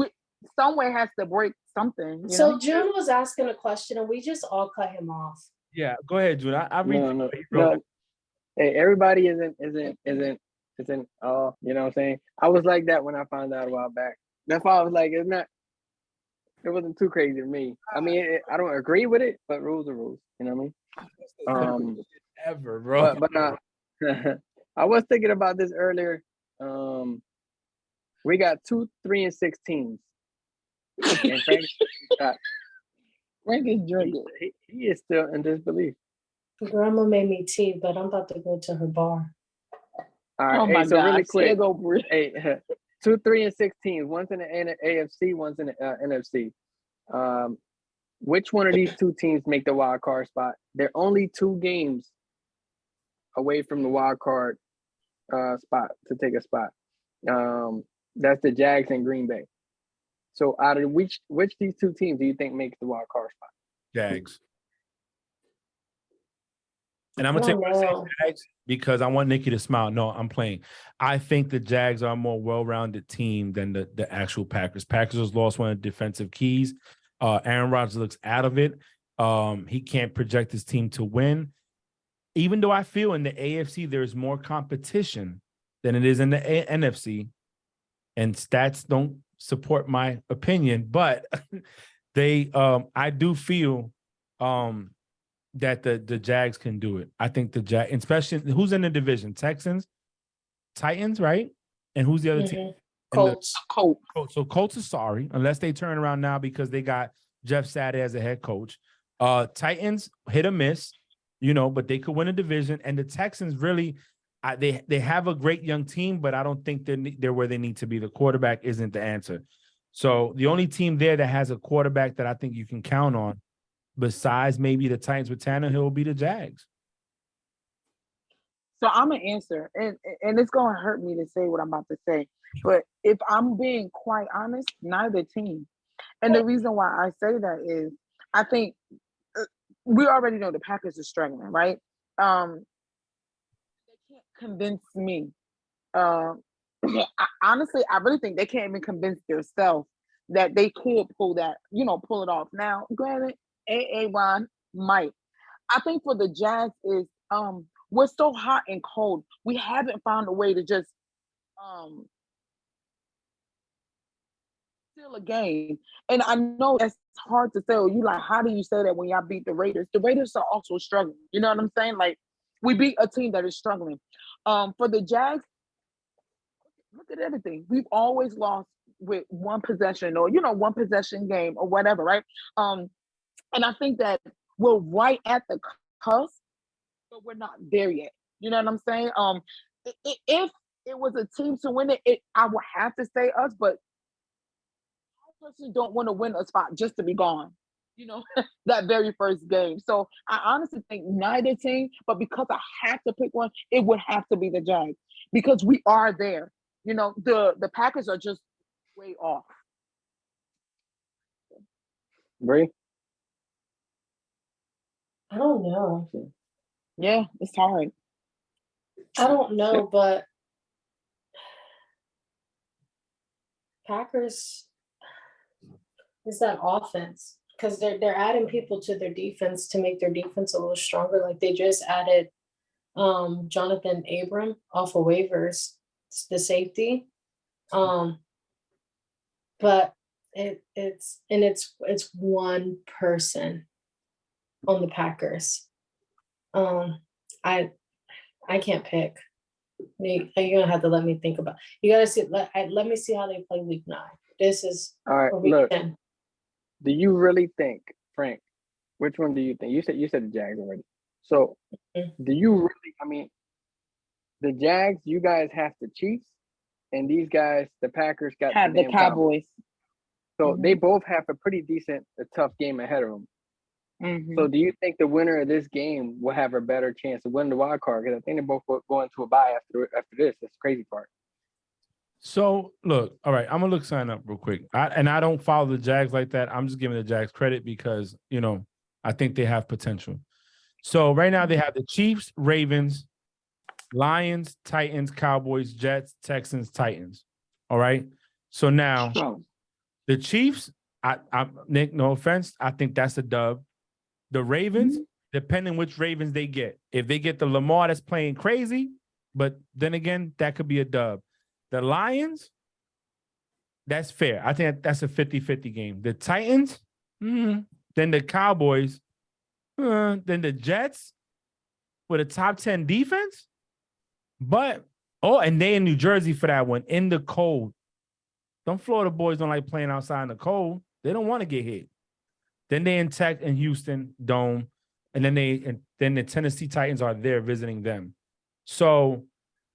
somewhere has to break something. You So know? June was asking a question and we just all cut him off. Yeah, go ahead, June. I read. No. Hey, everybody isn't you know what I'm saying? I was like that when I found out a while back. That's why I was like, it wasn't too crazy to me. I mean, I don't agree with it, but rules are rules. You know what I mean? Ever, bro. But I was thinking about this earlier. We got 2, 3, and 6 teams. And Frank is drinking. He is still in disbelief. Grandma made me tea, but I'm about to go to her bar. All right, Oh my so gosh. really quick. Here go Bree. Hey, 2, 3, and 6 teams. One's in the AFC, one's in the NFC. Which one of these 2 teams make the wild card spot? They're only 2 games away from the wild card spot to take a spot. That's the Jags and Green Bay. So out of which these 2 teams do you think makes the wild card spot? Jags. And I'm gonna take Jags because I want Nikki to smile. No, I'm playing. I think the Jags are a more well-rounded team than the actual Packers. Packers has lost one of the defensive keys. Aaron Rodgers looks out of it. He can't project his team to win. Even though I feel in the AFC there's more competition than it is in the NFC, and stats don't support my opinion, but I do feel that the Jags can do it. I think the Jags, especially who's in the division? Texans, Titans, right? And who's the other team? Colts. Colts. So Colts is sorry, unless they turn around now because they got Jeff Saturday as a head coach. Titans hit or miss, but they could win a division. And the Texans really, they have a great young team, but I don't think they're where they need to be. The quarterback isn't the answer. So the only team there that has a quarterback that I think you can count on, besides maybe the Titans with Tannehill, will be the Jags. So I'm an answer, and it's going to hurt me to say what I'm about to say. But if I'm being quite honest, neither team. And the reason why I say that is I think we already know the Packers are struggling, right? They can't convince me. Honestly, I really think they can't even convince themselves that they could pull it off. Now, granted, A1 might. I think for the Jags is we're so hot and cold. We haven't found a way to just steal a game. And I know that's hard to say. You like, how do you say that when y'all beat the Raiders? The Raiders are also struggling. You know what I'm saying? Like, we beat a team that is struggling. For the Jags, look at everything. We've always lost with one possession or one possession game or whatever, right? And I think that we're right at the cusp, but we're not there yet. You know what I'm saying? If it was a team to win it, I would have to say us, but I personally don't want to win a spot just to be gone. That very first game. So I honestly think neither team, but because I have to pick one, it would have to be the Jags because we are there. The Packers are just way off. Bree? I don't know. Yeah, it's hard. I don't know, but Packers is that offense because they're adding people to their defense to make their defense a little stronger. Like they just added Jonathan Abram off of waivers, the safety. But It's one person on the Packers. I can't pick. You're gonna have to let me think about. You gotta see. Let me see how they play week 9. This is All right, week look. 10. Do you really think, Frank? Which one do you think? You said the Jags already. So, do you really? I mean, the Jags. You guys have the Chiefs, and these guys, the Packers, got Have the the damn Cowboys. Cowboys. So they both have a pretty decent, a tough game ahead of them. Mhm. So do you think the winner of this game will have a better chance to win the wild card? Because I think they're both going to a bye after this. That's the crazy part. So look, all right, I'm gonna look sign up real quick. I don't follow the Jags like that. I'm just giving the Jags credit because I think they have potential. So right now they have the Chiefs, Ravens, Lions, Titans, Cowboys, Jets, Texans, Titans. All right. So now the Chiefs, Nick, no offense, I think that's a dub. The Ravens, depending which Ravens they get. If they get the Lamar that's playing crazy, but then again, that could be a dub. The Lions, that's fair. I think that's a 50-50 game. The Titans, then the Cowboys, then the Jets with a top 10 defense. But, and they in New Jersey for that one, in the cold. Them Florida boys don't like playing outside in the cold. They don't want to get hit. Then they in Tech and Houston Dome, and then the Tennessee Titans are there visiting them. So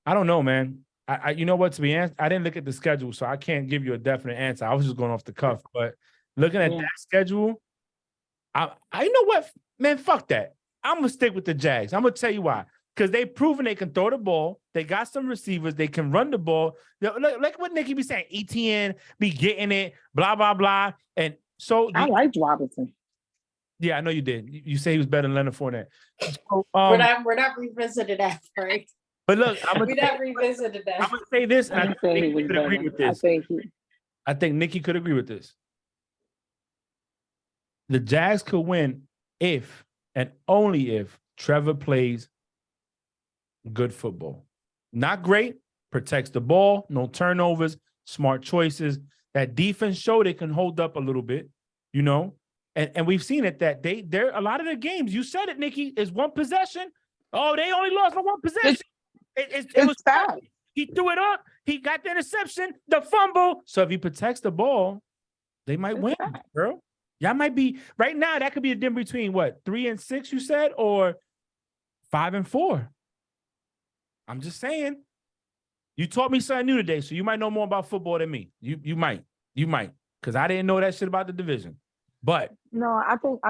I don't know, man. I you know what, to be honest, I didn't look at the schedule, so I can't give you a definite answer. I was just going off the cuff. But looking at that schedule, I you know what, man, fuck that. I'm gonna stick with the Jags. I'm gonna tell you why. Because they've proven they can throw the ball. They got some receivers. They can run the ball. Like what Nikki be saying, ETN be getting it, blah, blah, blah. And so I liked Robinson. yeah, I know you did. You say he was better than Leonard Fournette. So, We're not revisiting that, right? but look, I'm not revisited that. gonna say this, and I I'm think saying he Nikki was could better. agree with this. I think Nikki could agree with this. The Jags could win if and only if Trevor plays good football. Not great, protects the ball, no turnovers, smart choices. That defense showed it can hold up a little bit, And we've seen it that they're a lot of the games, you said it, Nikki, is one possession. Oh, they only lost on one possession. It was fast. He threw it up. He got the interception, the fumble. So if he protects the ball, they might win, girl. Y'all might be right now. That could be a difference between what 3-6 you said, or 5-4. I'm just saying. You taught me something new today, so you might know more about football than me. You might, because I didn't know that shit about the division. But no, I think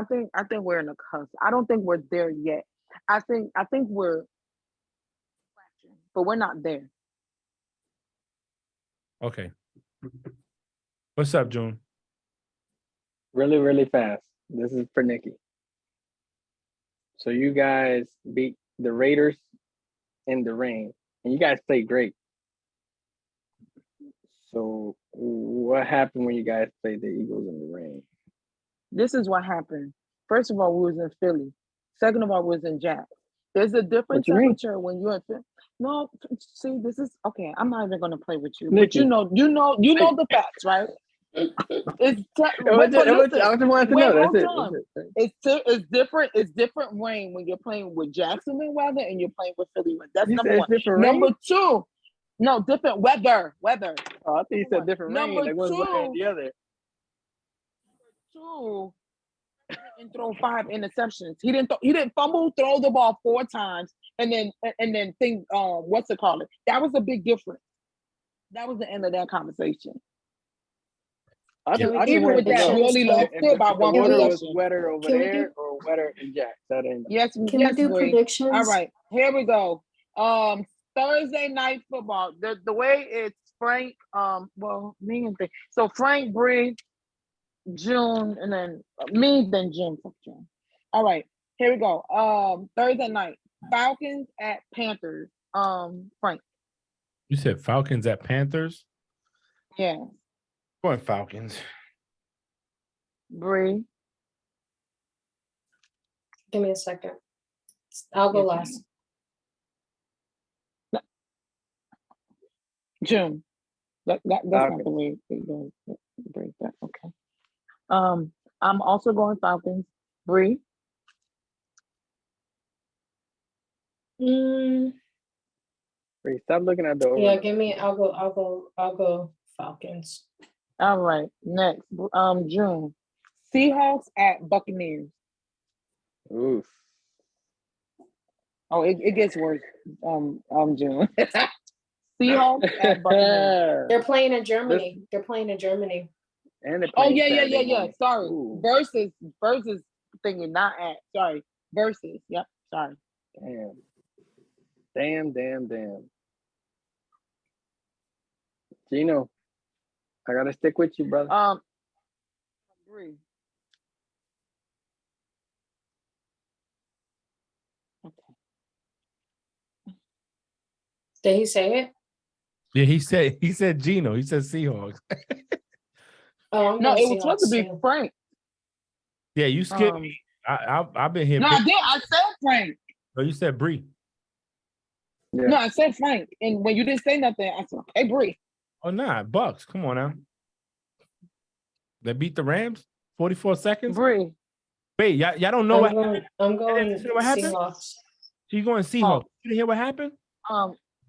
we're in a cusp. I don't think we're there yet. I think we're, but we're not there. Okay. What's up, June? Really, really fast. This is for Nikki. So you guys beat the Raiders in the rain, and you guys played great. So what happened when you guys played the Eagles in the rain? This is what happened. First of all, we was in Philly. Second of all, we was in Jack. There's a different temperature when you're in Philly. No, see, this is okay. I'm not even gonna play with you, Nikki. but you know the facts, right? It's different. It's different rain when you're playing with Jacksonville weather and you're playing with Philly weather. That's number one. Number two, no, different weather. Oh, I think you said different rain. Number like one's one or the other. Two, and throw 5 interceptions. He didn't fumble, throw the ball 4 times, and then think what's it called? That was a big difference. That was the end of that conversation. Even with that, we only lost still by 1 possession. possession. Was wetter over there or wetter in Jack? Yes, can we do predictions? All right, here we go. Thursday night football. The way it's Frank, me and thing. So Frank, Bree, June, and then me, then June. All right, here we go. Thursday night, Falcons at Panthers. Frank. You said Falcons at Panthers? Yeah. Going Falcons. Bree. Give me a second. I'll go last. June. That's not the way it goes. Break that. Okay. I'm also going Falcons. Bree. Mm, Wait, stop looking at the over. yeah, give me. I'll go Falcons. All right. Next. June. Seahawks at Buccaneers. Oof. Oh, it gets worse. June. Seahawks at Buccaneers. They're playing in Germany. They're playing in Germany. And they're Oh playing yeah. Saturday morning. Sorry. Ooh. Versus thinking not at. Sorry. Versus. Yep. Sorry. Damn. Gino, I gotta stick with you, brother. Bree. Okay. Did he say it? Yeah, he said Gino. He said Seahawks. Oh, I'm No, going it was supposed to be Seahawks, too. Frank. Yeah, you skipped me. I've been here. No, I did. I said Frank. Oh, you said Bree. Yeah. No, I said Frank. And when you didn't say nothing, I said, "Hey, Bree." Oh, nah, Bucks. Come on now. They beat the Rams 44 seconds. Bree. Wait, y'all don't know what happened? I'm going You know what happened? Seahawks. She's going Seahawks. You didn't hear what happened?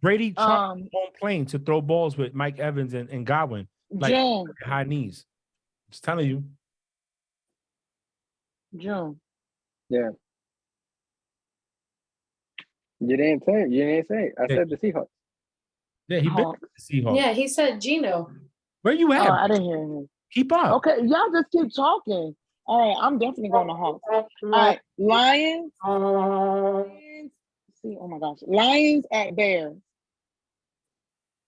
Brady charged on plane to throw balls with Mike Evans and Godwin. Like June. high knees. Just telling you. June. Yeah. You didn't say it. I said the Seahawks. Yeah, he beat the Seahawks. Yeah, he said Gino. Where you at? Oh, I didn't hear him. Keep up. Okay, y'all just keep talking. All right, I'm definitely going to Hawks. All right, Lions. See, oh my gosh, Lions at Bears.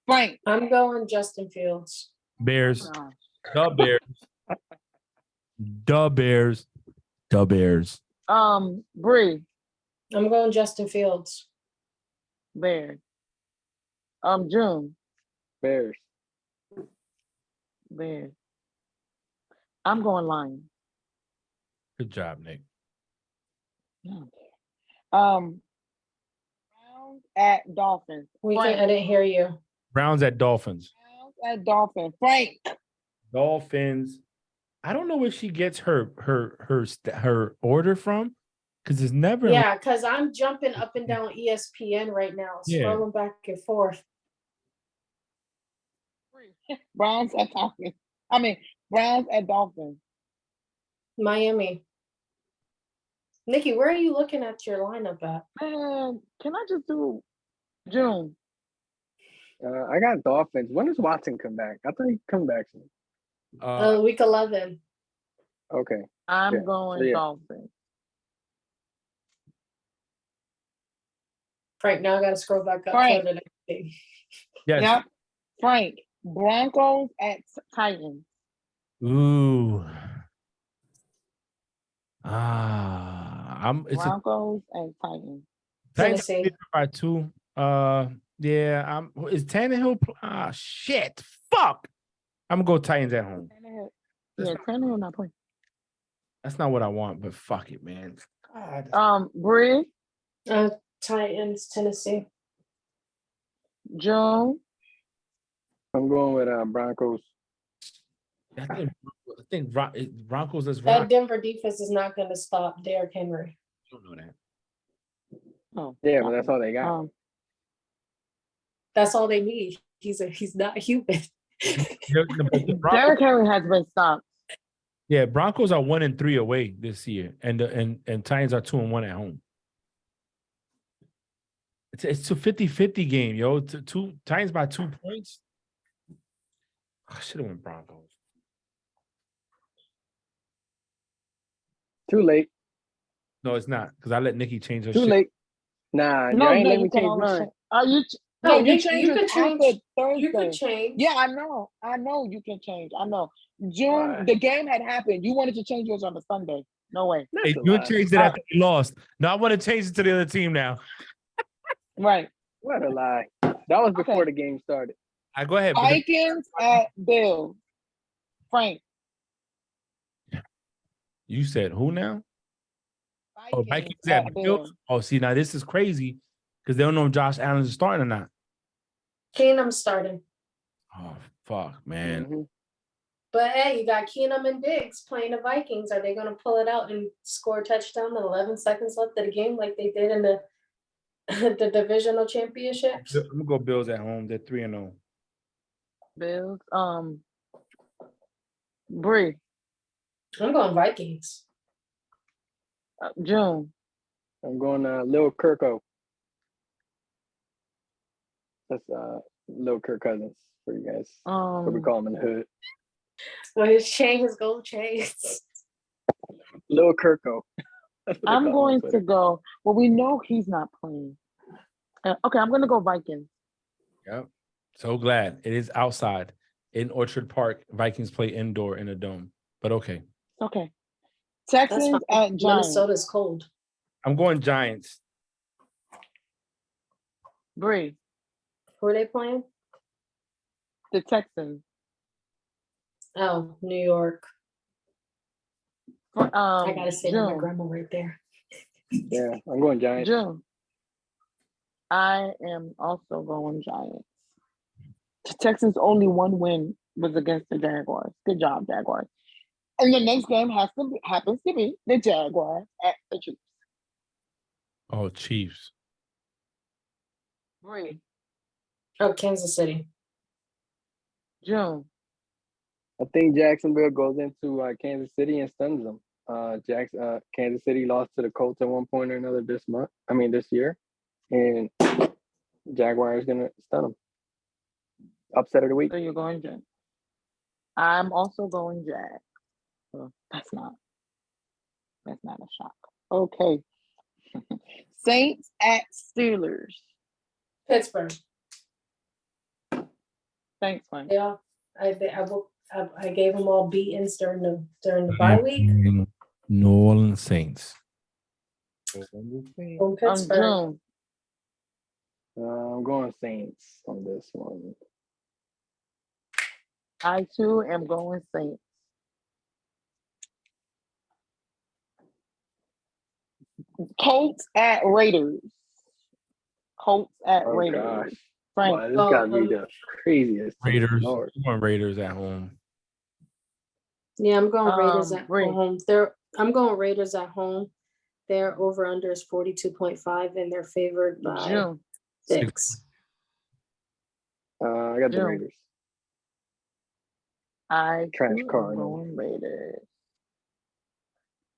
Frank. I'm going Justin Fields. Bears. Oh, The Bears. The Bears. The Bears. Bree. I'm going Justin Fields. Bears. June. Bears. Bears. I'm going Lions. Good job, Nick. Browns at Dolphins. I didn't hear you. Browns at Dolphins. Browns at Dolphins. Frank. Dolphins. I don't know where she gets her order from, because it's never. Yeah, because I'm jumping up and down ESPN right now, scrolling back and forth. Browns at Dolphins. Browns at Dolphins. Miami. Nikki, where are you looking at your lineup at? Man, can I just do June? I got Dolphins. When does Watson come back? I thought he'd come back soon. Week 11. Okay. I'm going Dolphins. Frank, now I got to scroll back up. Frank. For the next thing. Yes. Yep. Frank. Broncos at Titans. Ooh. Broncos and Titans. Titans Tennessee. by 2. Is Tannehill? Shit. Fuck. I'm gonna go Titans at home. Tannehill not playing. That's not what I want, but fuck it, man. God. Bree. Titans, Tennessee. June. I'm going with Broncos. I think Broncos is That rock. Denver defense is not going to stop Derrick Henry. I don't know that. Oh, yeah, but that's all they got. That's all they need. He's not human. Derrick Henry has been stopped. Yeah, Broncos are 1-3 away this year, and Titans are 2-1 at home. It's a 50-50 game, yo. Two Titans by 2 points. I should have went Broncos. Too late. No, it's not, because I let Nikki change her Too shit. late. Nah, No, you ain't let you me can change always mine. change. You Changed could it change. Thursday. You could change. Yeah, I know you can change. I know. June, Why? the game had happened. You wanted to change yours on a Sunday. No way. Hey, you changed it after you lost. No, I want to change it to the other team now. Right. What a lie. That was before the game started. I go ahead. Vikings at Bills. Frank. You said who now? Vikings at Bills. Bills. Oh, see, now this is crazy because they don't know if Josh Allen is starting or not. Keenum starting. Oh, fuck, man. Mm-hmm. But hey, you got Keenum and Diggs playing the Vikings. Are they going to pull it out and score a touchdown with 11 seconds left of the game like they did in the the divisional championships? I'm gonna go Bills at home. They're 3-0. Bills. Bree. I'm going Vikings. June. I'm going Lil Kirko. That's Lil Kirk Cousins for you guys. What we call him in the hood. Well, his chain, his gold chains. Lil Kirko. I'm going to go. Well, we know he's not playing. Okay, I'm going to go Vikings. Yep. So glad it is outside in Orchard Park. Vikings play indoor in a dome, but okay. Okay. That's Texans fine. at Giants. Minnesota's cold. I'm going Giants. Bree. Who are they playing? The Texans. Oh, New York. I gotta say that my grandma right there. Yeah, I'm going Giants. June. I am also going Giants. The Texans' only one win was against the Jaguars. Good job, Jaguars. And the next game happens to be the Jaguars at the Chiefs. Oh, Chiefs. Bree. Oh, Kansas City. June. I think Jacksonville goes into Kansas City and stuns them. Kansas City lost to the Colts at one point or another this year, and Jaguars gonna stun them. Upset of the week. So you're going Jags. I'm also going Jags. So that's not a shock. Okay. Saints at Steelers. Pittsburgh. Thanks, Frank. Yeah, I gave them all beatings during the bye week. New Orleans Saints. From Pittsburgh. June. I'm going Saints on this one. I too am going Saints. Colts at Raiders. Colts at Raiders. Gosh. Frank. Wow, this gotta be the craziest. Raiders. Lord. I'm going Raiders at home. Yeah, I'm going Raiders at Bree. home. I'm going Raiders at home. Their over under is 42.5 and they're favored by June. 6. I got the June. Raiders. I Trash too am Cardinals. going Raiders.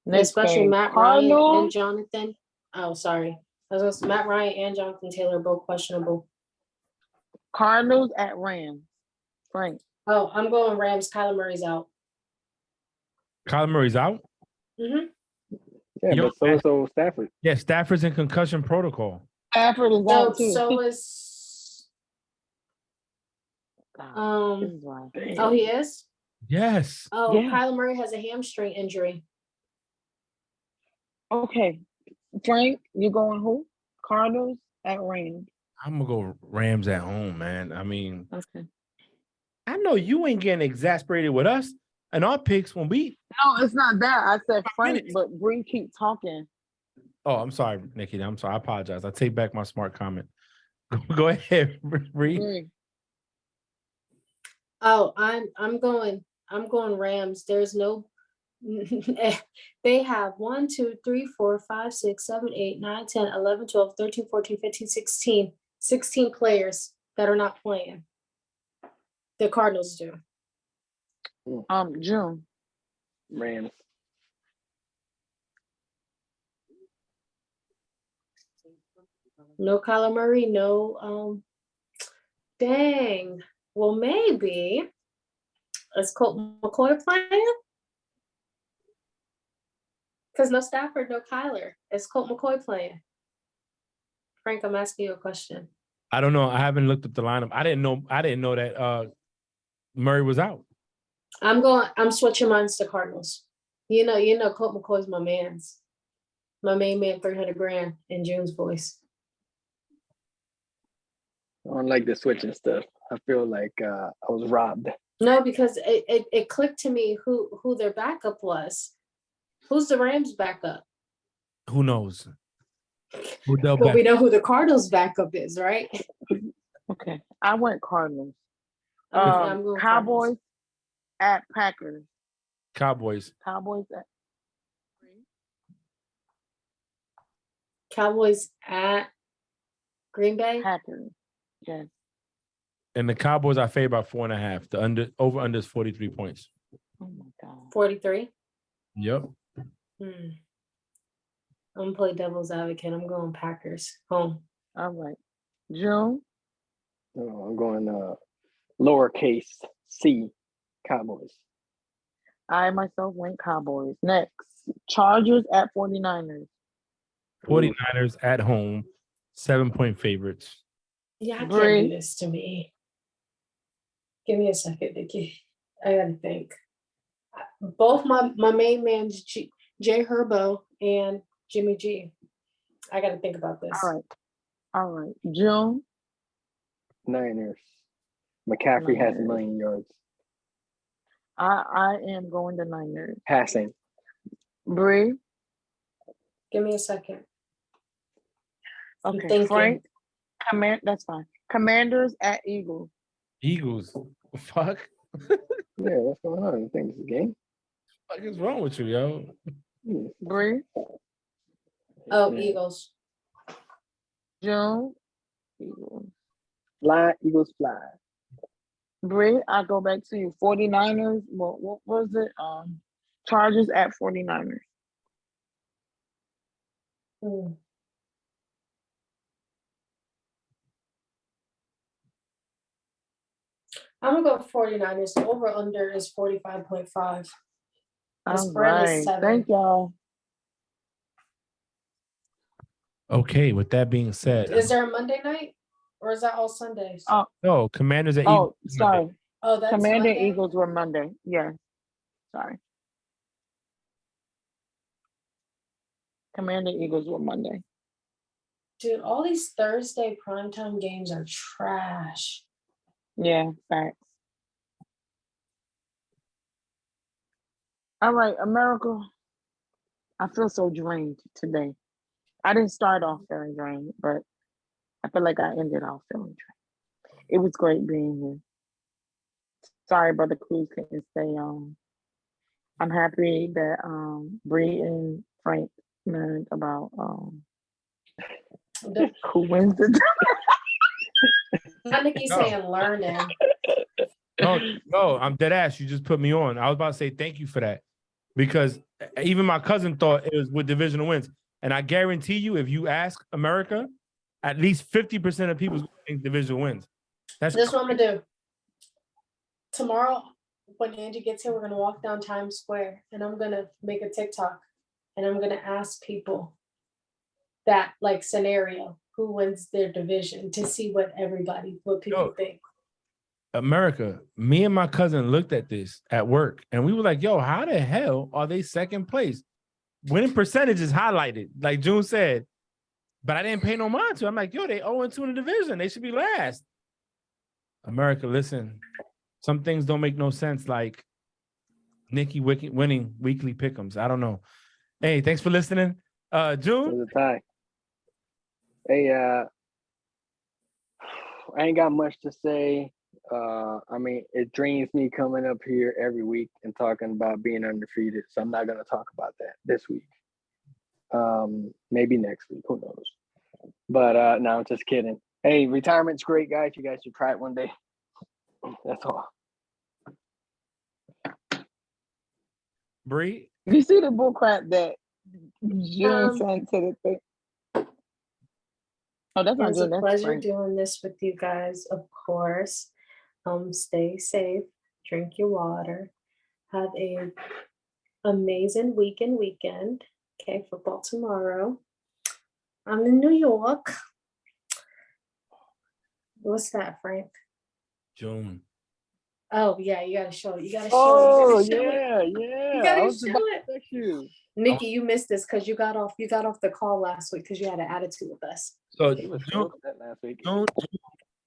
Next Especially game, Matt Ryan and Cardinals. Jonathan. Oh, sorry. Matt Ryan and Jonathan Taylor are both questionable. Cardinals at Rams. Frank. Oh, I'm going Rams. Kyler Murray's out. Kyler Murray's out? Mm-hmm. Yeah, Yo, but so Stafford. Yeah, Stafford's in concussion protocol. Stafford is out too. So is This is why. oh, he is? Yes. Oh, Yeah. Kyler Murray has a hamstring injury. Okay. Frank, you going who? Cardinals at Rams. I'm gonna go Rams at home, man. I mean, Okay. I know you ain't getting exasperated with us and our picks when we. No, it's not that. I said Frank, minutes. but Bree keep talking. Oh, I'm sorry, Nikki. I'm sorry. I apologize. I take back my smart comment. Go ahead, Bree. Bree. Oh, I'm going Rams. There's no they have 1, 2, 3, 4, 5, 6, 7, 8, 9, 10, 11, 12, 13, 14, 15, 16 players that are not playing. The Cardinals do. June. Rams. No Kyler Murray, no dang. Well, maybe is Colt McCoy playing? Because no Stafford, no Kyler. Is Colt McCoy playing? Frank, I'm asking you a question. I don't know. I haven't looked up the lineup. I didn't know that Murray was out. I'm switching mines to Cardinals. You know, Colt McCoy's my main man, 300 grand in June's voice. I don't like the switching stuff. I feel like I was robbed. No, because it clicked to me who their backup was. Who's the Rams backup? Who knows? But we know who the Cardinals backup is, right? Okay. I went Cardinals. I'm going Cowboys. Cardinals. at Packers. Cowboys. Cowboys at Cowboys at Green Bay. Packers. Yes. And the Cowboys are favored by 4.5. The over under is 43 points. Oh my God. 43. Yep. I'm gonna play devil's advocate. I'm going Packers home. All right. June. Oh, I'm going lowercase C, Cowboys. I myself went Cowboys. Next. Chargers at 49ers. 49ers at home, 7-point favorites. Yeah, I can't Bree. do this to me. Give me a second, Nikki. I gotta think. Both my main man Jay Herbo and Jimmy G. I gotta think about this. All right. All right. June. Niners. McCaffrey has a Niners. million yards I am going to Niners. passing. Bree. Give me a second. I'm Okay. thinking. Frank. That's fine. Commanders at Eagles. Eagles. Fuck. Yeah, what's going on? You think this is a game? What is wrong with you, yo? Bree. Oh, Yeah. Eagles. June. Eagles. Fly, Eagles fly. Bree, I go back to you. 49ers. What was it? Chargers at 49ers. Hmm. I'm gonna go 49ers. The over under is 45.5. The All spread is right. 7. Thank y'all. Okay, with that being said, Is there a Monday night? Or is that all Sundays? no, Commanders at Eagles. Oh, sorry. Oh, that's Commander Monday? Eagles were Monday. Yes. Sorry. Commander Eagles were Monday. Dude, all these Thursday primetime games are trash. Yeah, facts. All right, America. I feel so drained today. I didn't start off feeling drained, but I feel like I ended off feeling drained. It was great being here. Sorry, Brother Cruz couldn't stay on. I'm happy that Bree and Frank learned about who wins the Not Nikki No. saying learning. No, I'm dead ass. You just put me on. I was about to say thank you for that because even my cousin thought it was with divisional wins. And I guarantee you, if you ask America, at least 50% of people think divisional wins. That's This is what I'm gonna do. Tomorrow, when Angie gets here, we're gonna walk down Times Square and I'm gonna make a TikTok and I'm gonna ask people that like scenario, who wins their division to see what people think. America. Me and my cousin looked at this at work and we were like, yo, how the hell are they second place? Winning percentage is highlighted, like June said, but I didn't pay no mind to it. I'm like, yo, they 0-2 in the division. They should be last. America, listen, some things don't make no sense, like Nikki winning weekly pick'ems. I don't know. Hey, thanks for listening. It June? was a tie. Hey, I ain't got much to say. I mean, it drains me coming up here every week and talking about being undefeated. So I'm not gonna talk about that this week. Maybe next week, who knows? But no, I'm just kidding. Hey, retirement's great, guys. You guys should try it one day. That's all. Bree? You see the bull crap that June sent to the thing. Oh, that's It not was a June. That's pleasure Frank. doing this with you guys, of course. Stay safe, drink your water, have a amazing weekend. Okay, football tomorrow. I'm in New York. What's that, Frank? June. Oh yeah, you gotta show it. You gotta show Oh it. You gotta show it. yeah. You gotta I was show about it. to text you. Nikki, you missed this because you got off the call last week because you had an attitude with us. So He was June, so upset last week.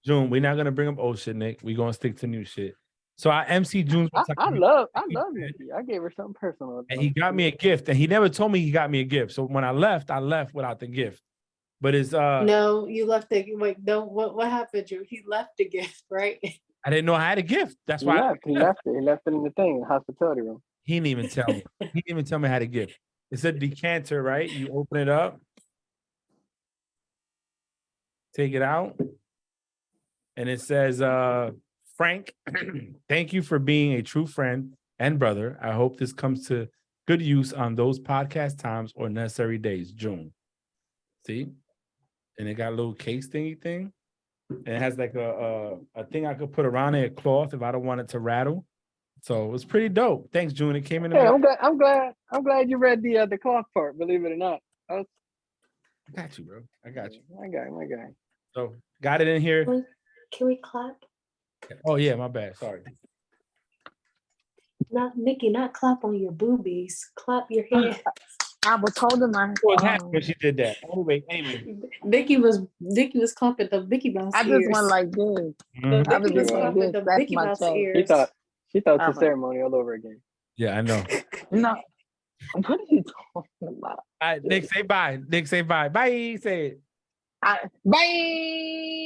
June, we're not gonna bring up old shit, Nick. We're gonna stick to new shit. So I MC June's I love Nikki. I gave her something personal. and he got me a gift, and he never told me he got me a gift. So when I left without the gift. But it's No, you left the wait. No, what happened? He left the gift, right? I didn't know I had a gift. That's He why left. He left it. He left it in the thing, hospitality room. he didn't even tell me. He didn't even tell me I had a gift. It's a decanter, right? You open it up, take it out, and it says, Frank, thank you for being a true friend and brother. I hope this comes to good use on those podcast times or necessary days. June. See? And it got a little case thingy thing. And it has like a thing I could put around it, a cloth, if I don't want it to rattle. So it was pretty dope. Thanks, June. It came in the Hey, mail. I'm glad you read the cloth part. Believe it or not, I got you, bro. I got you. my guy. So got it in here. Can we clap? Oh yeah, my bad. Sorry. Not Nikki, not clap on your boobies. Clap your hands. I was holding my. What happened when she did that? Anyway. Nikki was clapping the Mickey Mouse I ears. just went like this. Mhm. I was Nikki was just like clapping this. the That's Mickey my Mouse chest. ears. She thought it's a Alright. ceremony all over again. Yeah, I know. No, what are you talking about? All right, Nick, say bye. Nick, say bye. Bye. Say it. Bye.